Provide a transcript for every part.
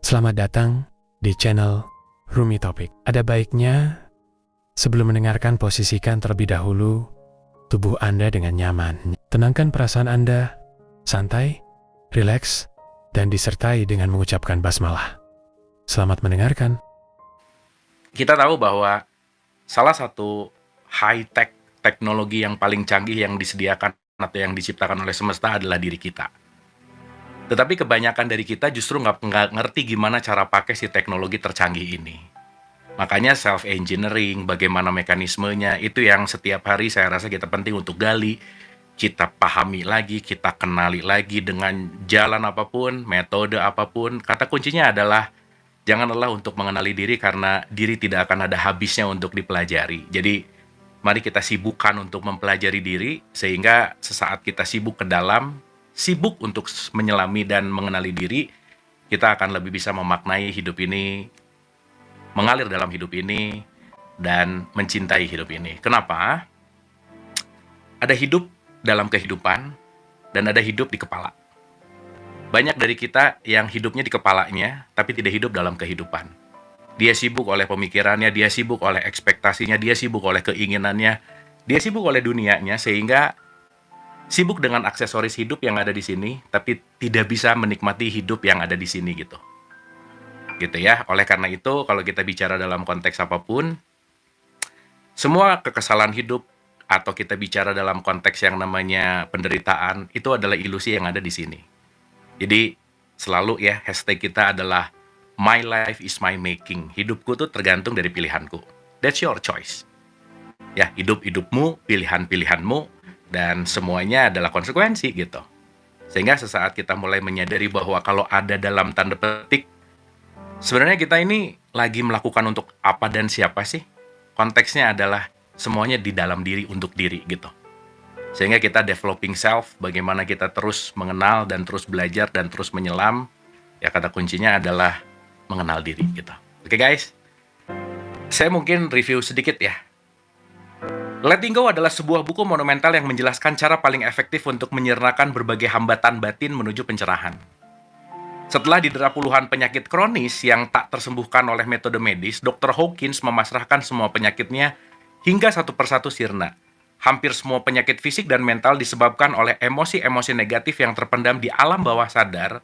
Selamat datang di channel Rumi Topik. Ada baiknya sebelum mendengarkan posisikan terlebih dahulu tubuh Anda dengan nyaman. Tenangkan perasaan Anda, santai, rileks, dan disertai dengan mengucapkan basmalah. Selamat mendengarkan. Kita tahu bahwa salah satu high-tech teknologi yang paling canggih yang disediakan atau yang diciptakan oleh semesta adalah diri kita. Tetapi kebanyakan dari kita justru nggak ngerti gimana cara pakai si teknologi tercanggih ini. Makanya self-engineering, bagaimana mekanismenya, itu yang setiap hari saya rasa kita penting untuk gali, kita pahami lagi, kita kenali lagi dengan jalan apapun, metode apapun. Kata kuncinya adalah jangan lelah untuk mengenali diri karena diri tidak akan ada habisnya untuk dipelajari. Jadi, mari kita sibukkan untuk mempelajari diri sehingga sesaat kita sibuk ke dalam, sibuk untuk menyelami dan mengenali diri, kita akan lebih bisa memaknai hidup ini, mengalir dalam hidup ini, dan mencintai hidup ini. Kenapa? Ada hidup dalam kehidupan dan ada hidup di kepala. Banyak dari kita yang hidupnya di kepalanya, tapi tidak hidup dalam kehidupan. Dia sibuk oleh pemikirannya, dia sibuk oleh ekspektasinya, dia sibuk oleh keinginannya, dia sibuk oleh dunianya, sehingga sibuk dengan aksesoris hidup yang ada di sini, tapi tidak bisa menikmati hidup yang ada di sini gitu. Gitu ya. Oleh karena itu, kalau kita bicara dalam konteks apapun, semua kekesalan hidup atau kita bicara dalam konteks yang namanya penderitaan, itu adalah ilusi yang ada di sini. Jadi selalu ya hashtag kita adalah my life is my making. Hidupku tuh tergantung dari pilihanku. That's your choice. Ya, hidup-hidupmu, pilihan-pilihanmu, dan semuanya adalah konsekuensi gitu. Sehingga sesaat kita mulai menyadari bahwa kalau ada dalam tanda petik, sebenarnya kita ini lagi melakukan untuk apa dan siapa sih? Konteksnya adalah semuanya di dalam diri untuk diri gitu. Sehingga kita developing self, bagaimana kita terus mengenal dan terus belajar dan terus menyelam, ya kata kuncinya adalah mengenal diri gitu. Oke guys, saya mungkin review sedikit ya. Letting Go adalah sebuah buku monumental yang menjelaskan cara paling efektif untuk menyernakan berbagai hambatan batin menuju pencerahan. Setelah didera puluhan penyakit kronis yang tak tersembuhkan oleh metode medis, Dr. Hawkins memasrahkan semua penyakitnya hingga satu persatu sirna. Hampir semua penyakit fisik dan mental disebabkan oleh emosi-emosi negatif yang terpendam di alam bawah sadar.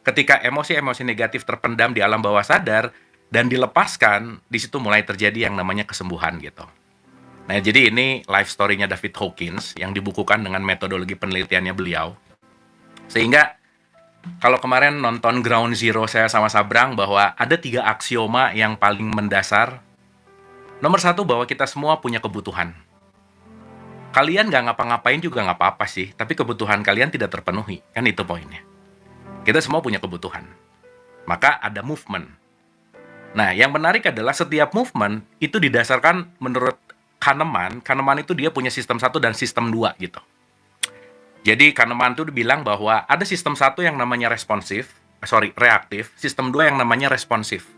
Ketika emosi-emosi negatif terpendam di alam bawah sadar dan dilepaskan, di situ mulai terjadi yang namanya kesembuhan gitu. Nah, jadi ini life story-nya David Hawkins yang dibukukan dengan metodologi penelitiannya beliau. Sehingga kalau kemarin nonton Ground Zero saya sama Sabrang bahwa ada 3 aksioma yang paling mendasar. Nomor 1 bahwa kita semua punya kebutuhan. Kalian nggak ngapa-ngapain juga nggak apa-apa sih, tapi kebutuhan kalian tidak terpenuhi. Kan itu poinnya. Kita semua punya kebutuhan. Maka ada movement. Nah, yang menarik adalah setiap movement itu didasarkan menurut Kahneman itu dia punya sistem 1 dan sistem 2 gitu. Jadi Kahneman itu bilang bahwa ada sistem 1 yang namanya reaktif, sistem 2 yang namanya responsif.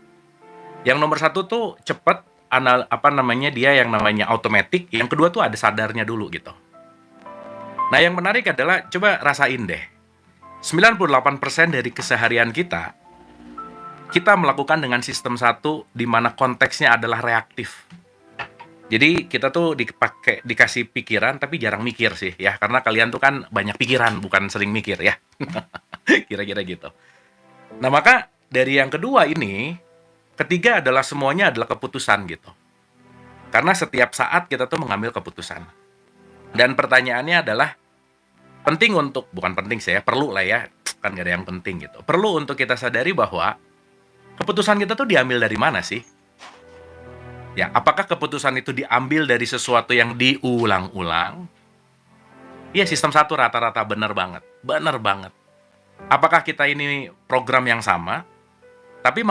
Yang nomor 1 tuh cepet, dia yang namanya automatic, yang kedua tuh ada sadarnya dulu gitu. Nah, yang menarik adalah coba rasain deh. 98% dari keseharian kita melakukan dengan sistem 1 di mana konteksnya adalah reaktif. Jadi kita tuh dikasih pikiran tapi jarang mikir sih ya, karena kalian tuh kan banyak pikiran bukan sering mikir ya. Kira-kira gitu. Nah, maka dari yang kedua ini, ketiga adalah semuanya adalah keputusan gitu. Karena setiap saat kita tuh mengambil keputusan. Dan pertanyaannya adalah perlu lah ya, kan gak ada yang penting gitu. Perlu untuk kita sadari bahwa keputusan kita tuh diambil dari mana sih? Ya, apakah keputusan itu diambil dari sesuatu yang diulang-ulang? Iya, sistem 1 rata-rata benar banget. Benar banget. Apakah kita ini program yang sama, tapi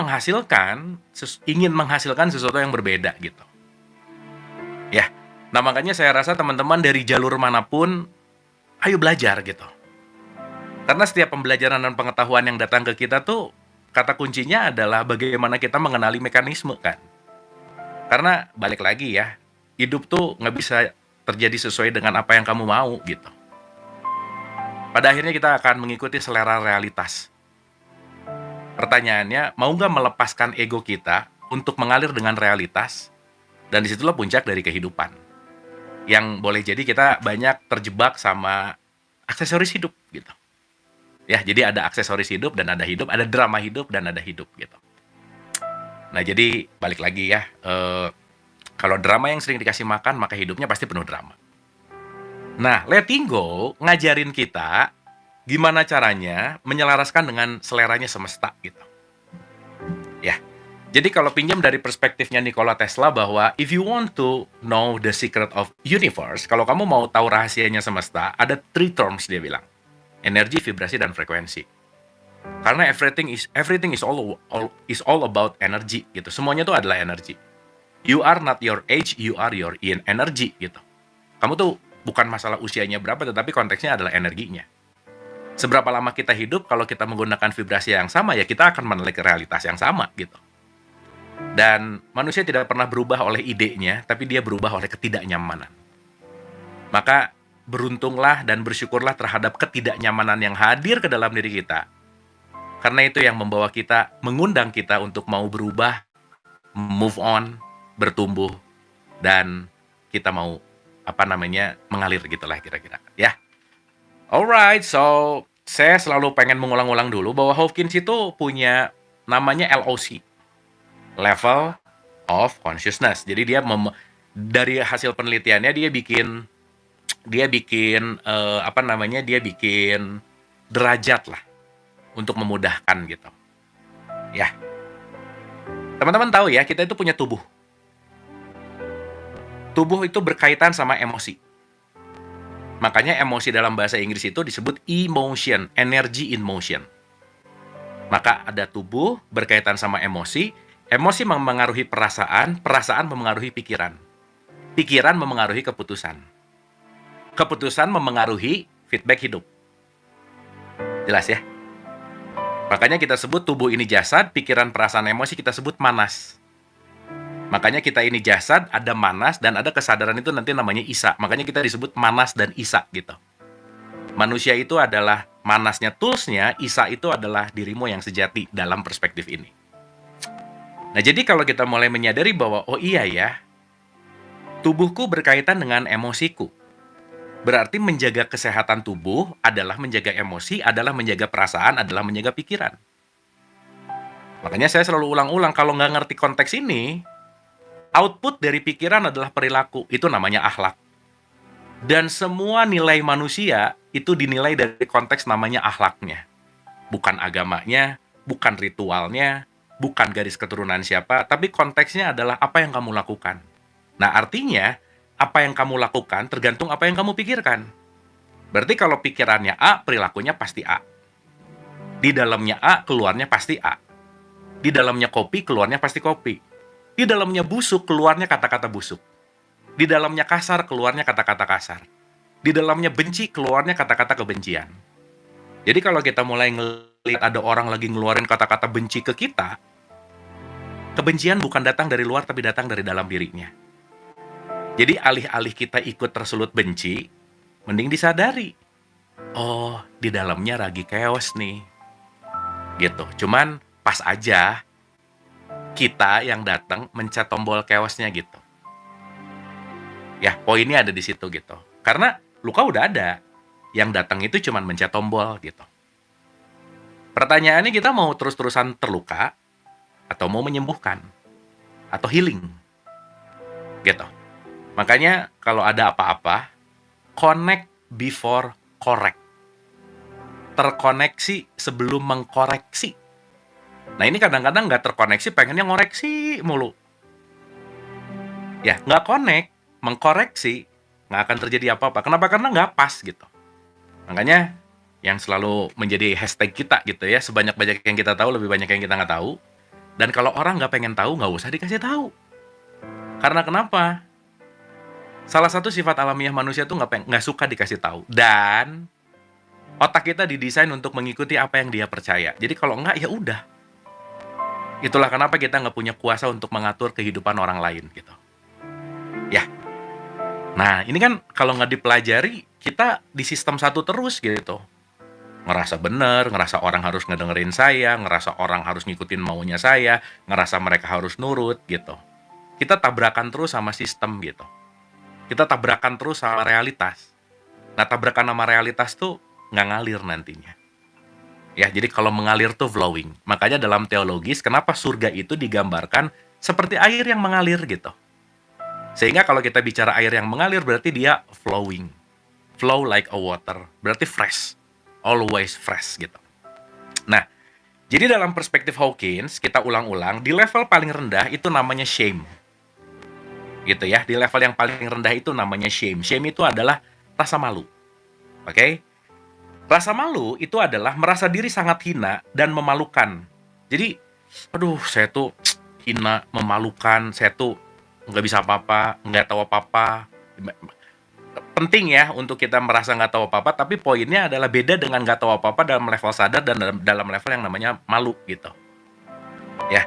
ingin menghasilkan sesuatu yang berbeda gitu. Ya, nah makanya saya rasa teman-teman dari jalur manapun, ayo belajar gitu. Karena setiap pembelajaran dan pengetahuan yang datang ke kita tuh, kata kuncinya adalah bagaimana kita mengenali mekanisme kan. Karena balik lagi ya, hidup tuh nggak bisa terjadi sesuai dengan apa yang kamu mau gitu. Pada akhirnya kita akan mengikuti selera realitas. Pertanyaannya, mau nggak melepaskan ego kita untuk mengalir dengan realitas? Dan disitulah puncak dari kehidupan. Yang boleh jadi kita banyak terjebak sama aksesoris hidup gitu. Ya, jadi ada aksesoris hidup, ada drama hidup dan ada hidup gitu. Nah, jadi balik lagi ya, kalau drama yang sering dikasih makan, maka hidupnya pasti penuh drama. Nah, letting go ngajarin kita gimana caranya menyelaraskan dengan seleranya semesta gitu. Ya. Jadi kalau pinjam dari perspektifnya Nikola Tesla bahwa if you want to know the secret of universe, kalau kamu mau tahu rahasianya semesta, ada three terms dia bilang. Energi, vibrasi, dan frekuensi. Karena everything is all about energy gitu. Semuanya itu adalah energi. You are not your age, you are your in energy gitu. Kamu tuh bukan masalah usianya berapa, tetapi konteksnya adalah energinya. Seberapa lama kita hidup, kalau kita menggunakan vibrasi yang sama, ya kita akan menelik realitas yang sama gitu. Dan manusia tidak pernah berubah oleh idenya, tapi dia berubah oleh ketidaknyamanan. Maka beruntunglah dan bersyukurlah terhadap ketidaknyamanan yang hadir ke dalam diri kita. Karena itu yang membawa kita, mengundang kita untuk mau berubah, move on, bertumbuh, dan kita mau, mengalir gitulah kira-kira. Ya. Alright, so saya selalu pengen mengulang-ulang dulu bahwa Hawkins itu punya namanya LOC. Level of Consciousness. Jadi dia dari hasil penelitiannya dia bikin derajat lah untuk memudahkan gitu. Ya. Teman-teman tahu ya, kita itu punya tubuh. Tubuh itu berkaitan sama emosi. Makanya emosi dalam bahasa Inggris itu disebut emotion, energy in motion. Maka ada tubuh berkaitan sama emosi, emosi memengaruhi perasaan, perasaan memengaruhi pikiran. Pikiran memengaruhi keputusan. Keputusan memengaruhi feedback hidup. Jelas ya? Makanya kita sebut tubuh ini jasad, pikiran, perasaan, emosi kita sebut manas. Makanya kita ini jasad, ada manas, dan ada kesadaran itu nanti namanya isa. Makanya kita disebut manas dan isa gitu. Manusia itu adalah manasnya toolsnya, isa itu adalah dirimu yang sejati dalam perspektif ini. Nah, jadi kalau kita mulai menyadari bahwa, oh iya ya, tubuhku berkaitan dengan emosiku. Berarti menjaga kesehatan tubuh adalah menjaga emosi, adalah menjaga perasaan, adalah menjaga pikiran. Makanya saya selalu ulang-ulang, kalau nggak ngerti konteks ini, output dari pikiran adalah perilaku, itu namanya akhlak. Dan semua nilai manusia itu dinilai dari konteks namanya akhlaknya. Bukan agamanya, bukan ritualnya, bukan garis keturunan siapa, tapi konteksnya adalah apa yang kamu lakukan. Nah, artinya, apa yang kamu lakukan tergantung apa yang kamu pikirkan. Berarti kalau pikirannya A, perilakunya pasti A. Di dalamnya A, keluarnya pasti A. Di dalamnya kopi, keluarnya pasti kopi. Di dalamnya busuk, keluarnya kata-kata busuk. Di dalamnya kasar, keluarnya kata-kata kasar. Di dalamnya benci, keluarnya kata-kata kebencian. Jadi kalau kita mulai ngelihat ada orang lagi ngeluarin kata-kata benci ke kita, kebencian bukan datang dari luar, tapi datang dari dalam dirinya. Jadi alih-alih kita ikut tersulut benci, mending disadari. Oh, di dalamnya lagi chaos nih. Gitu. Cuman pas aja kita yang datang mencet tombol chaosnya gitu. Ya, poinnya ada di situ gitu. Karena luka udah ada. Yang datang itu cuman mencet tombol gitu. Pertanyaannya, kita mau terus-terusan terluka atau mau menyembuhkan atau healing. Gitu. Makanya kalau ada apa-apa, connect before correct. Terkoneksi sebelum mengkoreksi. Nah, ini kadang-kadang nggak terkoneksi, pengennya ngoreksi mulu. Ya, nggak connect, mengkoreksi, nggak akan terjadi apa-apa. Kenapa? Karena nggak pas gitu. Makanya yang selalu menjadi hashtag kita gitu ya, sebanyak-banyak yang kita tahu, lebih banyak yang kita nggak tahu. Dan kalau orang nggak pengen tahu, nggak usah dikasih tahu. Karena kenapa? Salah satu sifat alamiah manusia tuh nggak suka dikasih tahu. Dan otak kita didesain untuk mengikuti apa yang dia percaya. Jadi kalau enggak, ya udah. Itulah kenapa kita nggak punya kuasa untuk mengatur kehidupan orang lain gitu. Ya. Nah, ini kan kalau nggak dipelajari, kita di sistem satu terus gitu. ngerasa bener, ngerasa orang harus ngedengerin saya, ngerasa orang harus ngikutin maunya saya, ngerasa mereka harus nurut gitu. Kita tabrakan terus sama sistem gitu. Kita tabrakan terus sama realitas. Nah, tabrakan sama realitas tuh nggak ngalir nantinya. Ya, jadi kalau mengalir tuh flowing. Makanya dalam teologis, kenapa surga itu digambarkan seperti air yang mengalir gitu. Sehingga kalau kita bicara air yang mengalir, berarti dia flowing. Flow like a water. Berarti fresh. Always fresh gitu. Nah, jadi dalam perspektif Hawkins, kita ulang-ulang, di level paling rendah itu namanya shame. Gitu ya, di level yang paling rendah itu namanya shame. Shame itu adalah rasa malu. Oke? Rasa malu itu adalah merasa diri sangat hina dan memalukan. Jadi, aduh, saya tuh hina, memalukan, saya tuh nggak bisa apa-apa, nggak tahu apa-apa. Penting ya untuk kita merasa nggak tahu apa-apa, tapi poinnya adalah beda dengan nggak tahu apa-apa dalam level sadar dan dalam level yang namanya malu gitu. Ya,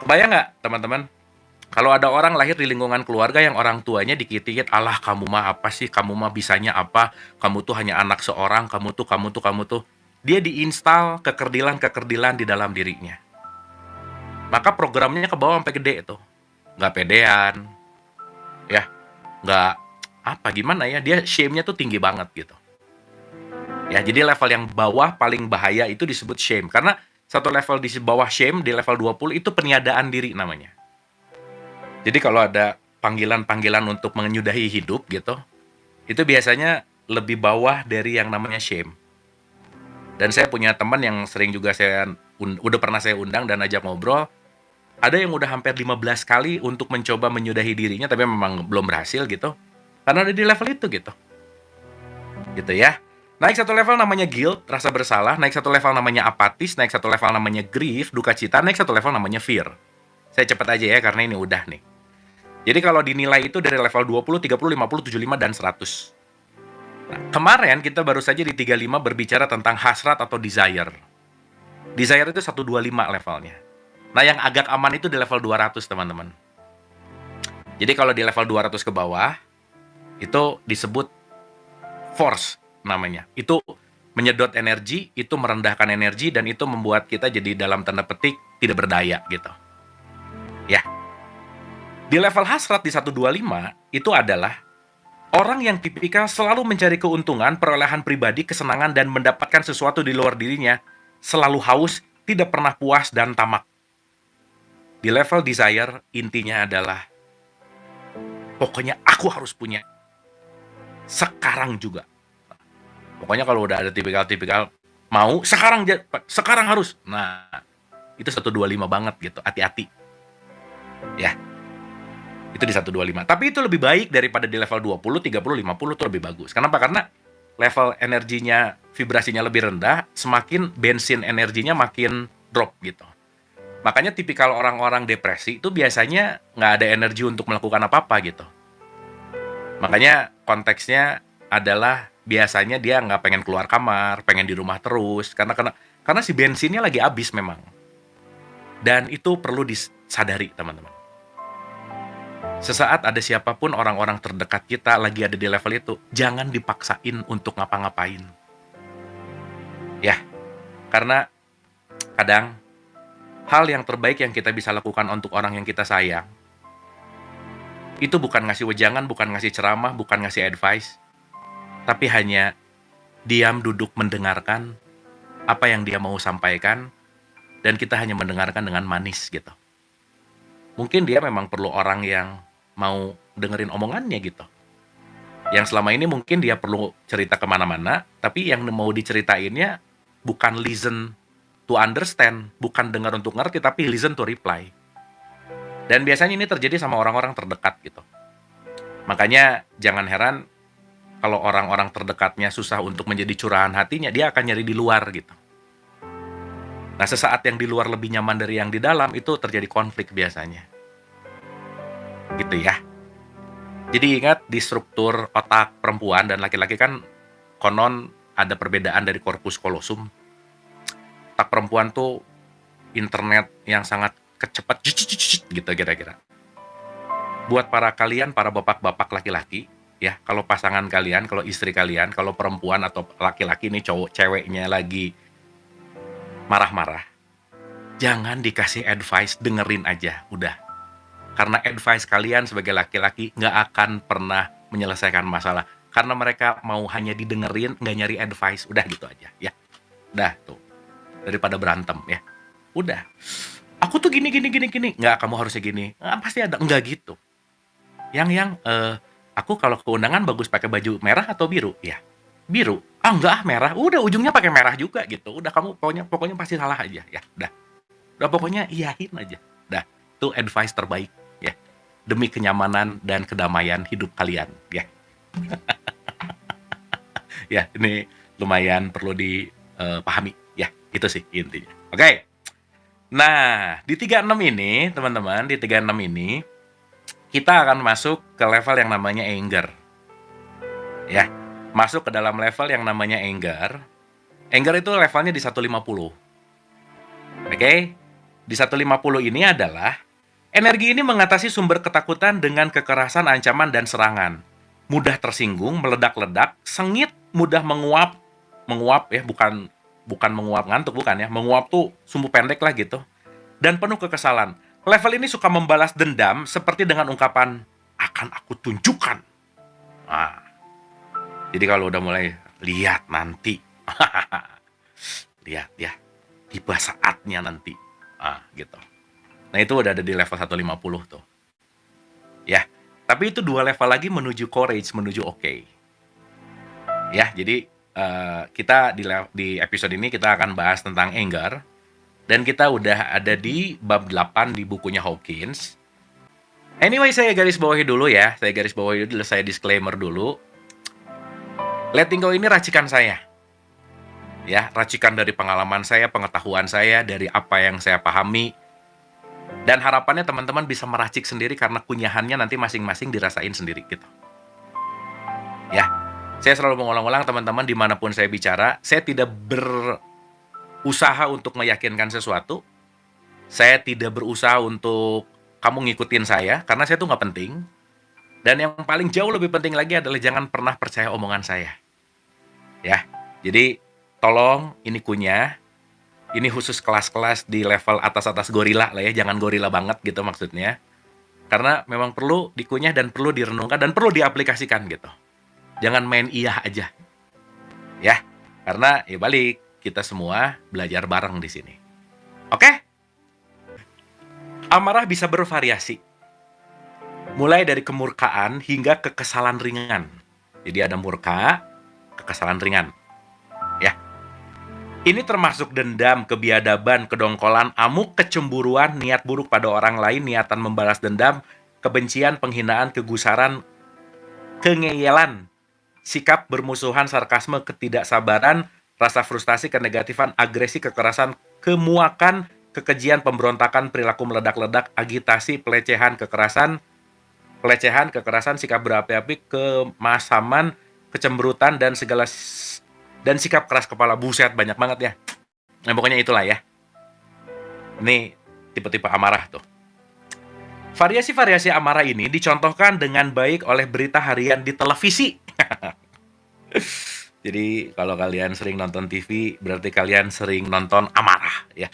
kebayang nggak teman-teman? Kalau ada orang lahir di lingkungan keluarga yang orang tuanya dikit-dikit, alah kamu mah apa sih, kamu mah bisanya apa, kamu tuh hanya anak seorang, kamu tuh. Dia diinstal kekerdilan-kekerdilan di dalam dirinya. Maka programnya ke bawah sampai gede tuh. Nggak pedean, ya, nggak apa gimana ya, dia shame-nya tuh tinggi banget gitu. Ya, jadi level yang bawah paling bahaya itu disebut shame. Karena satu level di bawah shame, di level 20 itu peniadaan diri namanya. Jadi kalau ada panggilan-panggilan untuk menyudahi hidup gitu, itu biasanya lebih bawah dari yang namanya shame. Dan saya punya teman yang sering juga udah pernah saya undang dan ajak ngobrol, ada yang udah hampir 15 kali untuk mencoba menyudahi dirinya, tapi memang belum berhasil gitu. Karena ada di level itu gitu. Gitu ya. Naik satu level namanya guilt, rasa bersalah. Naik satu level namanya apatis. Naik satu level namanya grief, duka cita. Naik satu level namanya fear. Saya cepat aja ya, karena ini udah nih. Jadi kalau dinilai itu dari level 20, 30, 50, 75, dan 100. Nah, kemarin kita baru saja di 35 berbicara tentang hasrat atau desire. Desire itu 125 levelnya. Nah, yang agak aman itu di level 200, teman-teman. Jadi kalau di level 200 ke bawah, itu disebut force namanya. Itu menyedot energi, itu merendahkan energi, dan itu membuat kita jadi dalam tanda petik tidak berdaya gitu. Ya. Di level hasrat di 125, itu adalah orang yang tipikal selalu mencari keuntungan, perolehan pribadi, kesenangan, dan mendapatkan sesuatu di luar dirinya, selalu haus, tidak pernah puas, dan tamak. Di level desire, intinya adalah pokoknya aku harus punya. Sekarang juga. Pokoknya kalau udah ada tipikal-tipikal mau, sekarang harus. Nah, itu 125 banget gitu, hati-hati. Ya. Itu di 125. Tapi itu lebih baik daripada di level 20, 30, 50 itu lebih bagus. Kenapa? Karena level energinya, vibrasinya lebih rendah, semakin bensin energinya makin drop gitu. Makanya tipikal orang-orang depresi itu biasanya nggak ada energi untuk melakukan apa-apa gitu. Makanya konteksnya adalah biasanya dia nggak pengen keluar kamar, pengen di rumah terus, karena si bensinnya lagi habis memang. Dan itu perlu disadari, teman-teman. Sesaat ada siapapun orang-orang terdekat kita lagi ada di level itu, jangan dipaksain untuk ngapa-ngapain. Ya, karena kadang hal yang terbaik yang kita bisa lakukan untuk orang yang kita sayang, itu bukan ngasih wejangan, bukan ngasih ceramah, bukan ngasih advice, tapi hanya diam duduk mendengarkan apa yang dia mau sampaikan, dan kita hanya mendengarkan dengan manis gitu. Mungkin dia memang perlu orang yang mau dengerin omongannya gitu. Yang selama ini mungkin dia perlu cerita kemana-mana, tapi yang mau diceritainnya bukan listen to understand, bukan dengar untuk ngerti, tapi listen to reply. Dan biasanya ini terjadi sama orang-orang terdekat gitu. Makanya jangan heran kalau orang-orang terdekatnya susah untuk menjadi curahan hatinya, dia akan nyari di luar gitu. Nah, sesaat yang di luar lebih nyaman dari yang di dalam, itu terjadi konflik biasanya. Gitu ya. Jadi ingat, di struktur otak perempuan dan laki-laki kan konon ada perbedaan dari corpus callosum. Otak perempuan tuh internet yang sangat kecepat gitu kira-kira. Buat para bapak-bapak laki-laki ya, kalau pasangan kalian, kalau istri kalian, kalau perempuan atau laki-laki nih ceweknya lagi marah-marah, jangan dikasih advice, dengerin aja, udah. Karena advice kalian sebagai laki-laki nggak akan pernah menyelesaikan masalah. Karena mereka mau hanya didengerin, nggak nyari advice, udah gitu aja, ya. Udah tuh, daripada berantem ya. Udah. Aku tuh gini gini gini gini. Nggak, kamu harusnya gini. Pasti ada. Nggak gitu. Aku kalau ke undangan bagus pakai baju merah atau biru? Ya, biru. Enggak merah. Udah ujungnya pakai merah juga gitu. Udah kamu pokoknya pasti salah aja ya. Udah pokoknya iyahin aja. Udah, itu advice terbaik ya. Demi kenyamanan dan kedamaian hidup kalian ya. Ya, ini lumayan perlu dipahami ya. Itu sih intinya. Oke. Nah, di 36 ini, teman-teman, di 36 ini kita akan masuk ke level yang namanya anger. Ya, masuk ke dalam level yang namanya anger. Anger itu levelnya di 150. Oke? Di 150 ini adalah energi ini mengatasi sumber ketakutan dengan kekerasan, ancaman, dan serangan. Mudah tersinggung, meledak-ledak, sengit, mudah menguap. Menguap ya, bukan menguap ngantuk, bukan ya. Menguap tuh sumbu pendek lah gitu. Dan penuh kekesalan. Level ini suka membalas dendam seperti dengan ungkapan, akan aku tunjukkan. Nah, jadi kalau udah mulai, lihat nanti. Lihat ya, tiba saatnya nanti. Gitu. Nah, itu udah ada di level 150 tuh. Ya, tapi itu 2 level lagi menuju courage, menuju oke. Ya, jadi kita di episode ini kita akan bahas tentang anger. Dan kita udah ada di bab 8 di bukunya Hawkins. Anyway, saya garis bawahi dulu ya. Saya disclaimer dulu. Letting go ini racikan saya. Ya, racikan dari pengalaman saya, pengetahuan saya, dari apa yang saya pahami. Dan harapannya teman-teman bisa meracik sendiri karena kunyahannya nanti masing-masing dirasain sendiri gitu. Ya, saya selalu mengulang-ulang teman-teman dimanapun saya bicara, saya tidak berusaha untuk meyakinkan sesuatu. Saya tidak berusaha untuk kamu ngikutin saya, karena saya tuh nggak penting. Dan yang paling jauh lebih penting lagi adalah jangan pernah percaya omongan saya. Ya, jadi tolong ini kunyah. Ini khusus kelas-kelas di level atas-atas gorila lah ya, jangan gorila banget gitu maksudnya. Karena memang perlu dikunyah dan perlu direnungkan dan perlu diaplikasikan gitu. Jangan main iya aja. Ya, karena ya balik, kita semua belajar bareng di sini. Oke? Amarah bisa bervariasi. Mulai dari kemurkaan hingga kekesalan ringan. Jadi ada murka, kekesalan ringan. Ya. Ini termasuk dendam, kebiadaban, kedongkolan, amuk, kecemburuan, niat buruk pada orang lain, niatan membalas dendam, kebencian, penghinaan, kegusaran, kengeyelan, sikap bermusuhan, sarkasme, ketidaksabaran, rasa frustasi, kenegatifan, agresi, kekerasan, kemuakan, kekejian, pemberontakan, perilaku meledak-ledak, agitasi, pelecehan, kekerasan, sikap berapi-api, kemasaman, kecemberutan, dan sikap keras kepala. Buset, banyak banget ya. Nah, pokoknya itulah ya. Ini tipe-tipe amarah tuh. Variasi-variasi amarah ini dicontohkan dengan baik oleh berita harian di televisi. Jadi kalau kalian sering nonton TV, berarti kalian sering nonton amarah ya.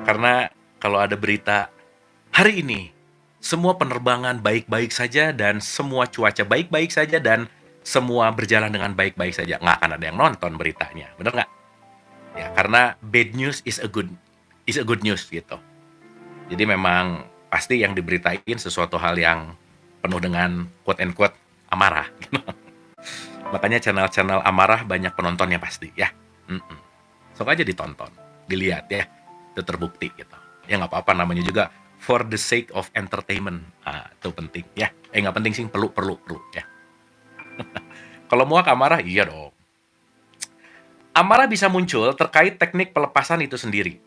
Karena kalau ada berita, hari ini semua penerbangan baik-baik saja dan semua cuaca baik-baik saja dan semua berjalan dengan baik-baik saja. Nggak akan ada yang nonton beritanya, bener nggak? Ya, karena bad news is a good news gitu. Jadi memang pasti yang diberitain sesuatu hal yang penuh dengan quote and quote amarah. Makanya channel-channel amarah banyak penontonnya pasti ya. Sok aja ditonton, dilihat ya, itu terbukti gitu. Ya nggak apa-apa, namanya juga for the sake of entertainment. Itu penting ya. Nggak penting sih, perlu ya. Kalau muak amarah, iya dong. Amarah bisa muncul terkait teknik pelepasan itu sendiri.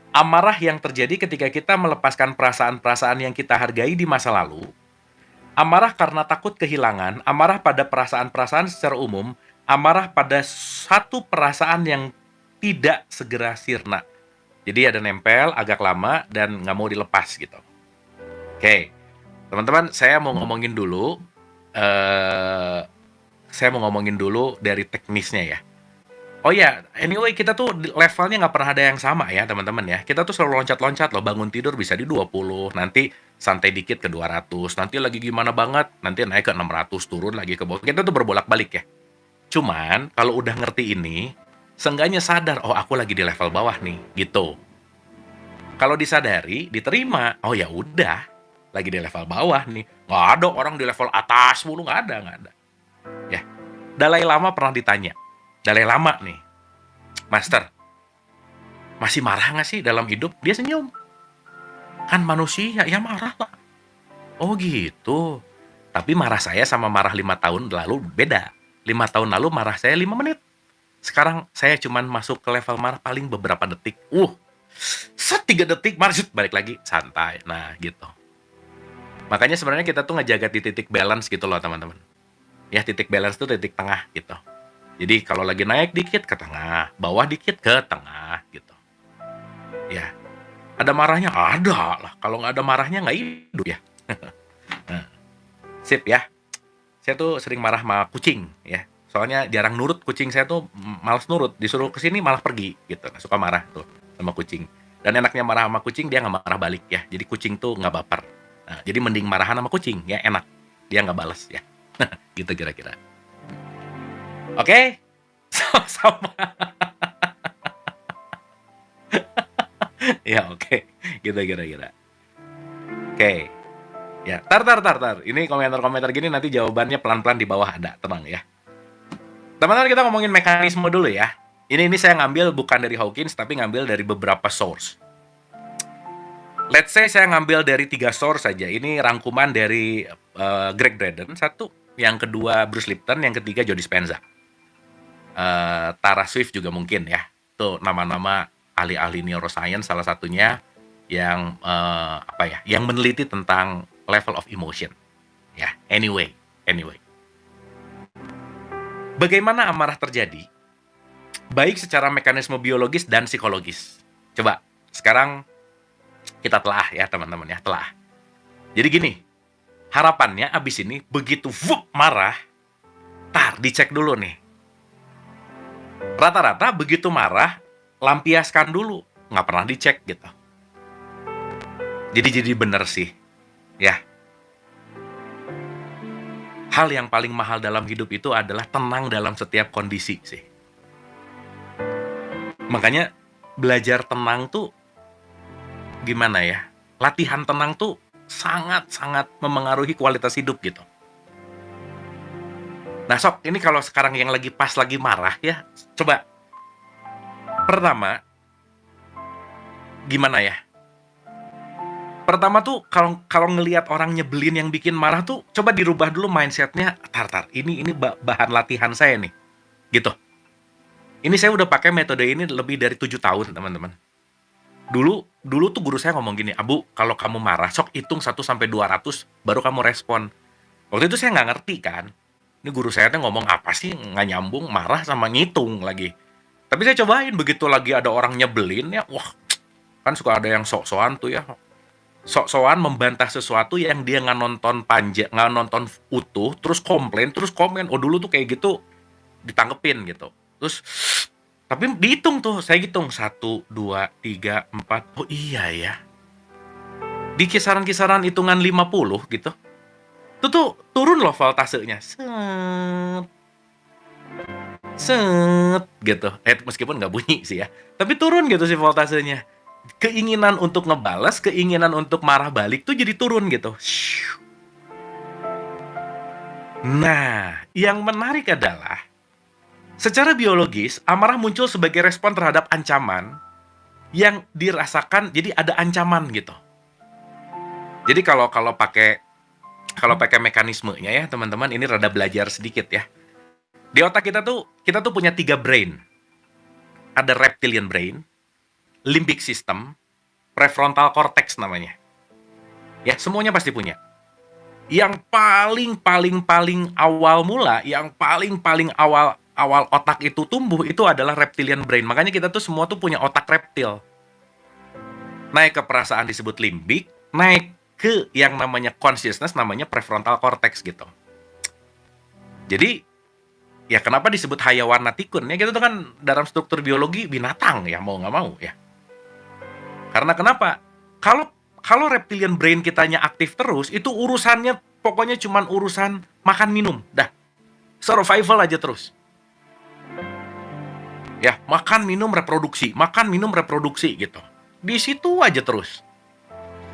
Amarah yang terjadi ketika kita melepaskan perasaan-perasaan yang kita hargai di masa lalu. Amarah karena takut kehilangan, amarah pada perasaan-perasaan secara umum, amarah pada satu perasaan yang tidak segera sirna. Jadi ada nempel agak lama dan nggak mau dilepas gitu. Oke. Teman-teman, eh, saya mau ngomongin dulu dari teknisnya ya. Oh ya, anyway kita tuh levelnya nggak pernah ada yang sama ya teman-teman ya. Kita tuh selalu loncat-loncat loh, bangun tidur bisa di 20, nanti santai dikit ke 200, nanti lagi gimana banget, nanti naik ke 600, turun lagi ke bawah. Kita tuh berbolak-balik ya. Cuman kalau udah ngerti ini, seenggaknya sadar, oh aku lagi di level bawah nih, gitu. Kalau disadari, diterima, oh ya udah, lagi di level bawah nih. Nggak ada orang di level atas mulu, nggak ada, nggak ada. Ya, Dalai Lama pernah ditanya, Dalai Lama nih, Master, masih marah nggak sih dalam hidup? Dia senyum. Kan manusia, ya marah lah. Oh gitu. Tapi marah saya sama marah 5 tahun lalu beda. 5 tahun lalu marah saya 5 menit. Sekarang saya cuman masuk ke level marah paling beberapa detik. 3 detik marah, balik lagi, santai. Nah gitu. Makanya sebenarnya kita tuh ngejaga di titik balance gitu loh teman-teman. Ya titik balance tuh titik tengah gitu. Jadi kalau lagi naik dikit ke tengah, bawah dikit ke tengah gitu. Ya, ada marahnya? Ada lah. Kalau nggak ada marahnya nggak hidup ya. Nah, sip ya. Saya tuh sering marah sama kucing ya. Soalnya jarang nurut, kucing saya tuh malas nurut. Disuruh kesini malah pergi gitu. Nggak suka marah tuh sama kucing. Dan enaknya marah sama kucing, dia nggak marah balik ya. Jadi kucing tuh nggak baper. Nah, jadi mending marahan sama kucing ya, enak. Dia nggak bales ya. Gitu kira-kira. Oke? Sama-sama. Ya oke. Gitu kira-kira. Oke. Ya, tar. Ini komentar-komentar gini nanti jawabannya pelan-pelan di bawah ada, tenang ya. Teman-teman kita ngomongin mekanisme dulu ya. Ini saya ngambil bukan dari Hawkins, tapi ngambil dari beberapa source. Let's say saya ngambil dari 3 source saja. Ini rangkuman dari Greg Braden, satu. Yang kedua Bruce Lipton, yang ketiga Joe Dispenza. Tara Swift juga mungkin ya. Tuh nama-nama ahli-ahli neuroscience salah satunya yang yang meneliti tentang level of emotion. Ya, anyway. Bagaimana amarah terjadi? Baik secara mekanisme biologis dan psikologis. Coba sekarang kita telah ya teman-teman ya, telah. Jadi gini, harapannya abis ini begitu marah, dicek dulu nih. Rata-rata begitu marah, lampiaskan dulu, nggak pernah dicek gitu. Jadi bener sih, ya. Hal yang paling mahal dalam hidup itu adalah tenang dalam setiap kondisi sih. Makanya belajar tenang tuh gimana ya? Latihan tenang tuh sangat-sangat memengaruhi kualitas hidup gitu. Nah sob, ini kalau sekarang yang lagi marah ya, coba. Pertama, gimana ya? Pertama tuh kalau ngelihat orang nyebelin yang bikin marah tuh, coba dirubah dulu mindsetnya. Ini bahan latihan saya nih, gitu. Ini saya udah pakai metode ini lebih dari 7 tahun teman-teman. Dulu tuh guru saya ngomong gini, Abu, kalau kamu marah, sok hitung 1-200, baru kamu respon. Waktu itu saya nggak ngerti kan. Ini guru saya tuh ngomong apa sih, nggak nyambung, marah sama ngitung lagi. Tapi saya cobain, begitu lagi ada orang nyebelin ya, wah, kan suka ada yang sok-sokan tuh ya. Sok-sokan membantah sesuatu yang dia nggak nonton utuh, terus komplain, terus komen. Oh dulu tuh kayak gitu, ditanggepin gitu. Terus, tapi dihitung tuh, saya hitung 1, 2, 3, 4. Oh iya ya. Di kisaran-kisaran hitungan 50 gitu. Itu tuh turun loh voltasenya. Set gitu. Meskipun nggak bunyi sih ya. Tapi turun gitu sih voltasenya. Keinginan untuk ngebales, keinginan untuk marah balik tuh jadi turun gitu. Nah, yang menarik adalah secara biologis, amarah muncul sebagai respon terhadap ancaman yang dirasakan, jadi ada ancaman gitu. Jadi kalau pakai mekanismenya ya teman-teman, ini rada belajar sedikit ya. Di otak kita tuh punya 3 brain. Ada reptilian brain, limbic system, prefrontal cortex namanya. Ya, semuanya pasti punya. Yang paling awal mula, yang paling awal otak itu tumbuh itu adalah reptilian brain. Makanya kita tuh semua tuh punya otak reptil. Naik ke perasaan disebut limbik, naik ke yang namanya consciousness, namanya prefrontal cortex gitu. Jadi, ya kenapa disebut hayawana tikun? Ya gitu tuh kan dalam struktur biologi binatang ya, mau nggak mau ya. Karena kenapa? Kalau kalau reptilian brain kitanya aktif terus, itu urusannya pokoknya cuman urusan makan minum, dah. Survival aja terus. Ya, makan minum reproduksi gitu. Di situ aja terus.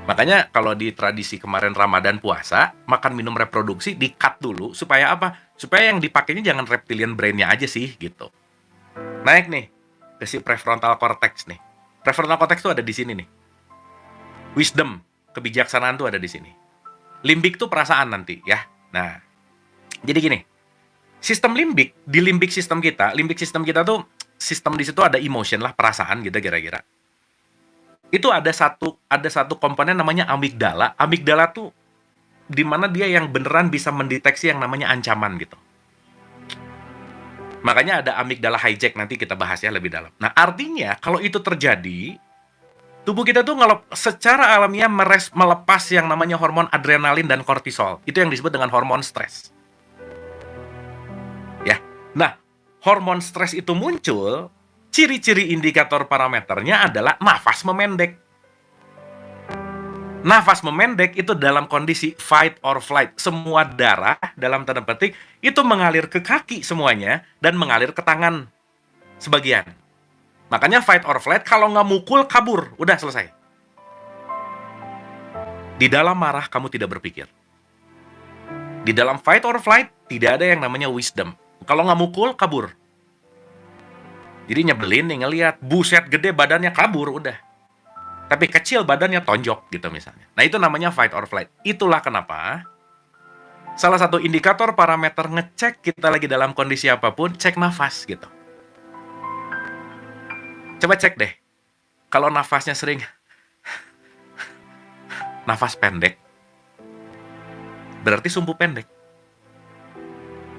Makanya kalau di tradisi kemarin Ramadan puasa, makan minum reproduksi di-cut dulu supaya apa? Supaya yang dipakainya jangan reptilian brain-nya aja sih gitu. Naik nih ke si prefrontal cortex nih. Prefrontal cortex tuh ada di sini nih. Wisdom, kebijaksanaan tuh ada di sini. Limbik tuh perasaan nanti ya. Nah, jadi gini. Sistem limbik, di limbik sistem kita tuh sistem di situ ada emotion lah, perasaan gitu kira-kira. Itu ada satu komponen namanya amigdala. Amigdala tuh di mana dia yang beneran bisa mendeteksi yang namanya ancaman gitu. Makanya ada amigdala hijack, nanti kita bahas ya lebih dalam. Nah, artinya kalau itu terjadi, tubuh kita tuh secara alamiah melepas yang namanya hormon adrenalin dan kortisol. Itu yang disebut dengan hormon stres. Ya. Nah, hormon stres itu muncul, ciri-ciri indikator parameternya adalah nafas memendek. Nafas memendek itu dalam kondisi fight or flight. Semua darah, dalam tanda petik, itu mengalir ke kaki semuanya, dan mengalir ke tangan sebagian. Makanya fight or flight, kalau nggak mukul, kabur. Udah selesai. Di dalam marah, kamu tidak berpikir. Di dalam fight or flight, tidak ada yang namanya wisdom. Kalau nggak mukul, kabur. Jadi nyebelin nih ngelihat, buset gede badannya, kabur, udah. Tapi kecil badannya, tonjok gitu misalnya. Nah, itu namanya fight or flight. Itulah kenapa salah satu indikator parameter ngecek kita lagi dalam kondisi apapun, cek nafas gitu. Coba cek deh. Kalau nafasnya sering nafas pendek, berarti sumpu pendek.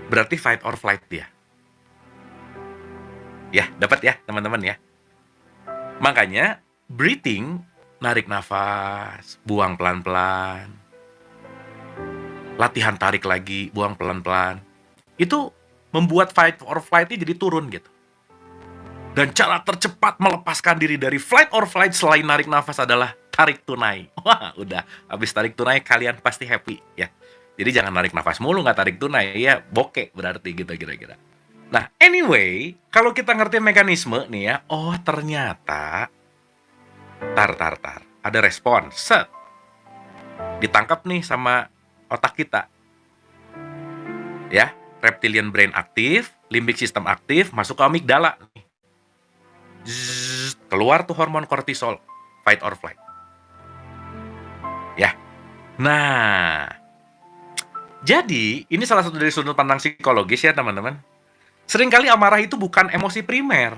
Berarti fight or flight dia. Ya, dapat ya teman-teman ya. Makanya breathing, narik nafas, buang pelan-pelan. Latihan tarik lagi, buang pelan-pelan. Itu membuat fight or flight-nya jadi turun gitu. Dan cara tercepat melepaskan diri dari fight or flight selain narik nafas adalah tarik tunai. Wah, udah. Habis tarik tunai kalian pasti happy ya. Jadi jangan narik nafas mulu, nggak tarik tunai. Ya, bokeh berarti gitu kira-kira. Nah, anyway, kalau kita ngerti mekanisme nih ya, oh ternyata tar. Ada respon, set. Ditangkap nih sama otak kita. Ya, reptilian brain aktif, limbic system aktif, masuk ke amigdala. Zzz, keluar tuh hormon kortisol, fight or flight. Ya. Nah, jadi ini salah satu dari sudut pandang psikologis ya teman-teman. Seringkali amarah itu bukan emosi primer,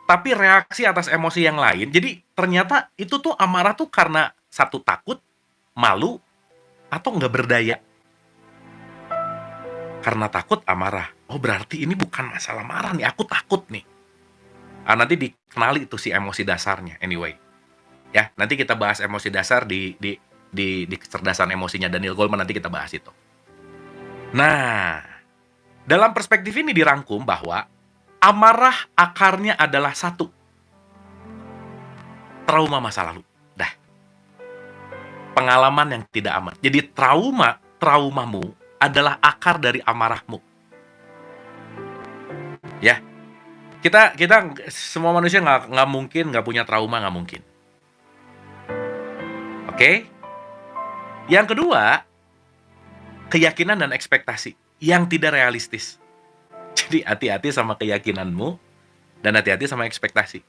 tapi reaksi atas emosi yang lain. Jadi ternyata itu tuh amarah tuh karena satu takut, malu, atau nggak berdaya. Karena takut amarah. Oh berarti ini bukan masalah marah nih, aku takut nih. Nanti dikenali itu si emosi dasarnya. Anyway, ya nanti kita bahas emosi dasar di kecerdasan emosinya Daniel Goleman, nanti kita bahas itu. Nah, dalam perspektif ini dirangkum bahwa amarah akarnya adalah satu, trauma masa lalu. Dah. Pengalaman yang tidak aman. Jadi traumamu adalah akar dari amarahmu. Ya. Kita semua manusia nggak mungkin nggak punya trauma, nggak mungkin. Oke? Yang kedua, keyakinan dan ekspektasi yang tidak realistis. Jadi hati-hati sama keyakinanmu dan hati-hati sama ekspektasi.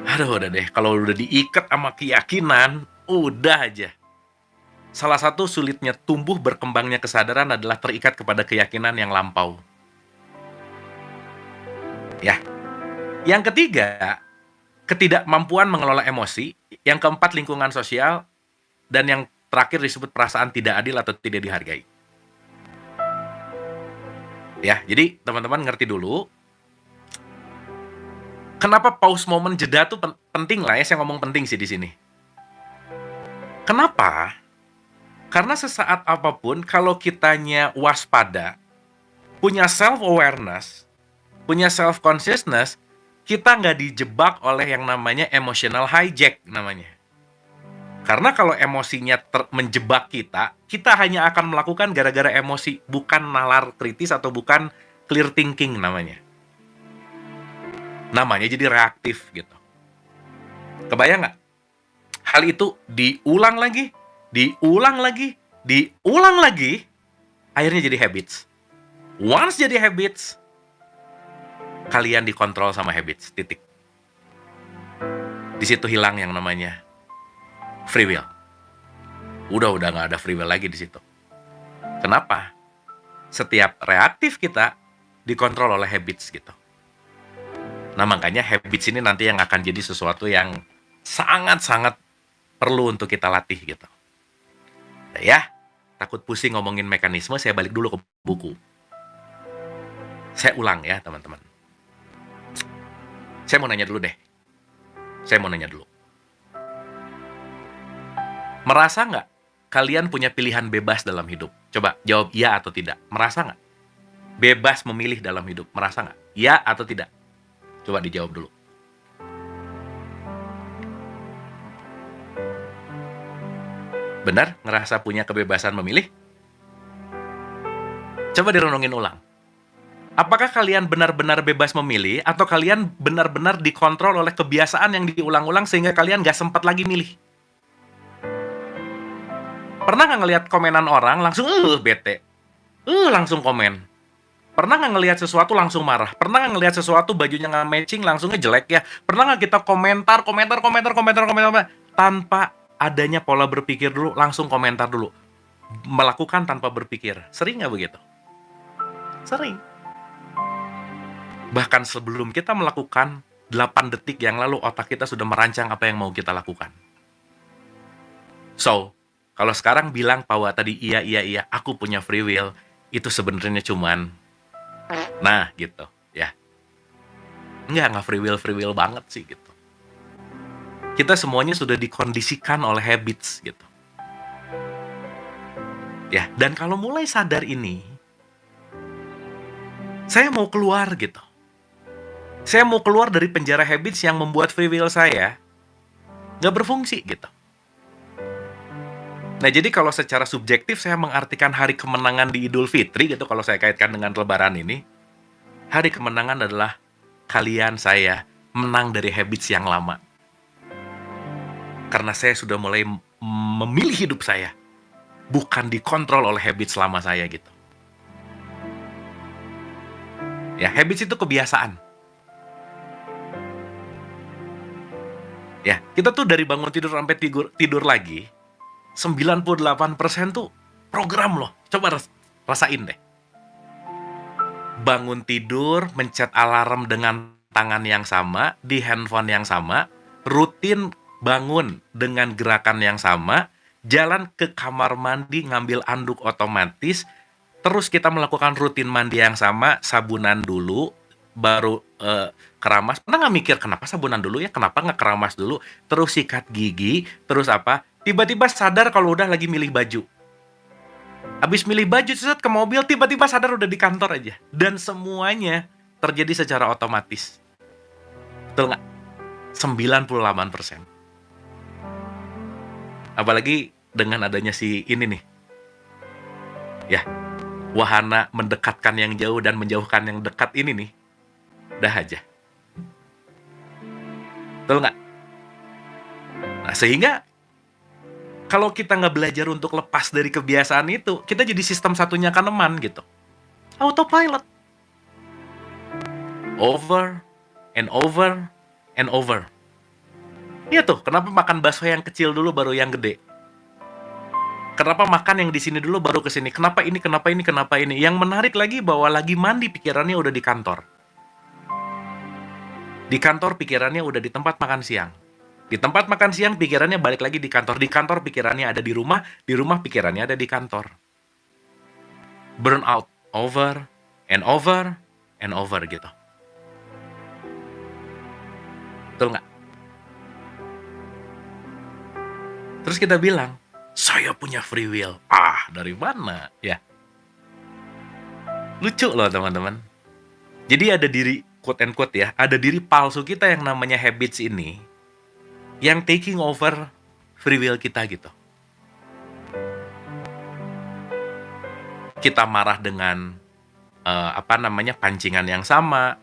Aduh, udah deh. Kalau udah diikat sama keyakinan, udah aja. Salah satu sulitnya tumbuh berkembangnya kesadaran adalah terikat kepada keyakinan yang lampau. Ya. Yang ketiga, ketidakmampuan mengelola emosi. Yang keempat, lingkungan sosial. Dan yang terakhir disebut perasaan tidak adil atau tidak dihargai. Ya, jadi teman-teman ngerti dulu. Kenapa pause moment jeda tuh penting lah ya, saya ngomong penting sih di sini. Kenapa? Karena sesaat apapun kalau kitanya waspada, punya self-awareness, punya self-consciousness, kita nggak dijebak oleh yang namanya emotional hijack namanya. Karena kalau emosinya menjebak kita, kita hanya akan melakukan gara-gara emosi, bukan nalar kritis atau bukan clear thinking namanya. Namanya jadi reaktif gitu. Kebayang nggak? Hal itu diulang lagi, diulang lagi, diulang lagi, akhirnya jadi habits. Once jadi habits, kalian dikontrol sama habits, titik. Di situ hilang yang namanya free will. Udah nggak ada free will lagi di situ. Kenapa? Setiap reaktif kita dikontrol oleh habits gitu. Nah, makanya habits ini nanti yang akan jadi sesuatu yang sangat-sangat perlu untuk kita latih gitu. Nah, ya, takut pusing ngomongin mekanisme, saya balik dulu ke buku. Saya ulang ya, teman-teman. Saya mau nanya dulu deh. Merasa nggak kalian punya pilihan bebas dalam hidup? Coba jawab iya atau tidak. Merasa nggak? Bebas memilih dalam hidup. Merasa nggak? Iya atau tidak? Coba dijawab dulu. Benar? Ngerasa punya kebebasan memilih? Coba direnungin ulang. Apakah kalian benar-benar bebas memilih atau kalian benar-benar dikontrol oleh kebiasaan yang diulang-ulang sehingga kalian nggak sempat lagi milih? Pernah nggak ngelihat komenan orang langsung bete? Langsung komen. Pernah nggak ngelihat sesuatu langsung marah? Pernah nggak ngelihat sesuatu bajunya nggak matching langsungnya jelek ya? Pernah nggak kita komentar tanpa adanya pola berpikir dulu, langsung komentar dulu? Melakukan tanpa berpikir. Sering nggak begitu? Sering. Bahkan sebelum kita melakukan, 8 detik yang lalu otak kita sudah merancang apa yang mau kita lakukan. So, kalau sekarang bilang bahwa tadi iya, aku punya free will, itu sebenarnya cuman, nah gitu ya. Nggak free will banget sih gitu. Kita semuanya sudah dikondisikan oleh habits gitu. Ya, dan kalau mulai sadar ini, saya mau keluar gitu. Saya mau keluar dari penjara habits yang membuat free will saya nggak berfungsi gitu. Nah, jadi kalau secara subjektif saya mengartikan hari kemenangan di Idul Fitri gitu, kalau saya kaitkan dengan Lebaran ini, hari kemenangan adalah kalian saya menang dari habits yang lama. Karena saya sudah mulai memilih hidup saya, bukan dikontrol oleh habits lama saya gitu. Ya, habits itu kebiasaan. Ya, kita tuh dari bangun tidur sampai tidur lagi, 98% tuh program loh. Coba rasain deh. Bangun tidur, mencet alarm dengan tangan yang sama, di handphone yang sama, rutin bangun dengan gerakan yang sama, jalan ke kamar mandi ngambil anduk otomatis, terus kita melakukan rutin mandi yang sama, sabunan dulu, baru keramas. Pernah nggak mikir kenapa sabunan dulu ya, kenapa nggak keramas dulu, terus sikat gigi, terus apa? Tiba-tiba sadar kalau udah lagi milih baju. Habis milih baju, set ke mobil, tiba-tiba sadar udah di kantor aja. Dan semuanya terjadi secara otomatis. Betul nggak? 98%. Apalagi dengan adanya si ini nih. Ya, wahana mendekatkan yang jauh dan menjauhkan yang dekat ini nih. Udah aja. Betul nggak? Nah, sehingga kalau kita nggak belajar untuk lepas dari kebiasaan itu, kita jadi sistem satunya Kahneman gitu. Autopilot. Over, and over, and over. Iya tuh, kenapa makan bakso yang kecil dulu baru yang gede? Kenapa makan yang di sini dulu baru ke sini? Kenapa ini, kenapa ini, kenapa ini? Yang menarik lagi bahwa lagi mandi pikirannya udah di kantor. Di kantor pikirannya udah di tempat makan siang. Di tempat makan siang, pikirannya balik lagi di kantor. Di kantor, pikirannya ada di rumah pikirannya ada di kantor. Burn out. Over, and over, and over gitu. Betul nggak? Terus kita bilang, saya punya free will. Ah, dari mana? Ya, lucu loh teman-teman. Jadi ada diri, quote and quote ya, ada diri palsu kita yang namanya habits ini, yang taking over free will kita gitu. Kita marah dengan pancingan yang sama.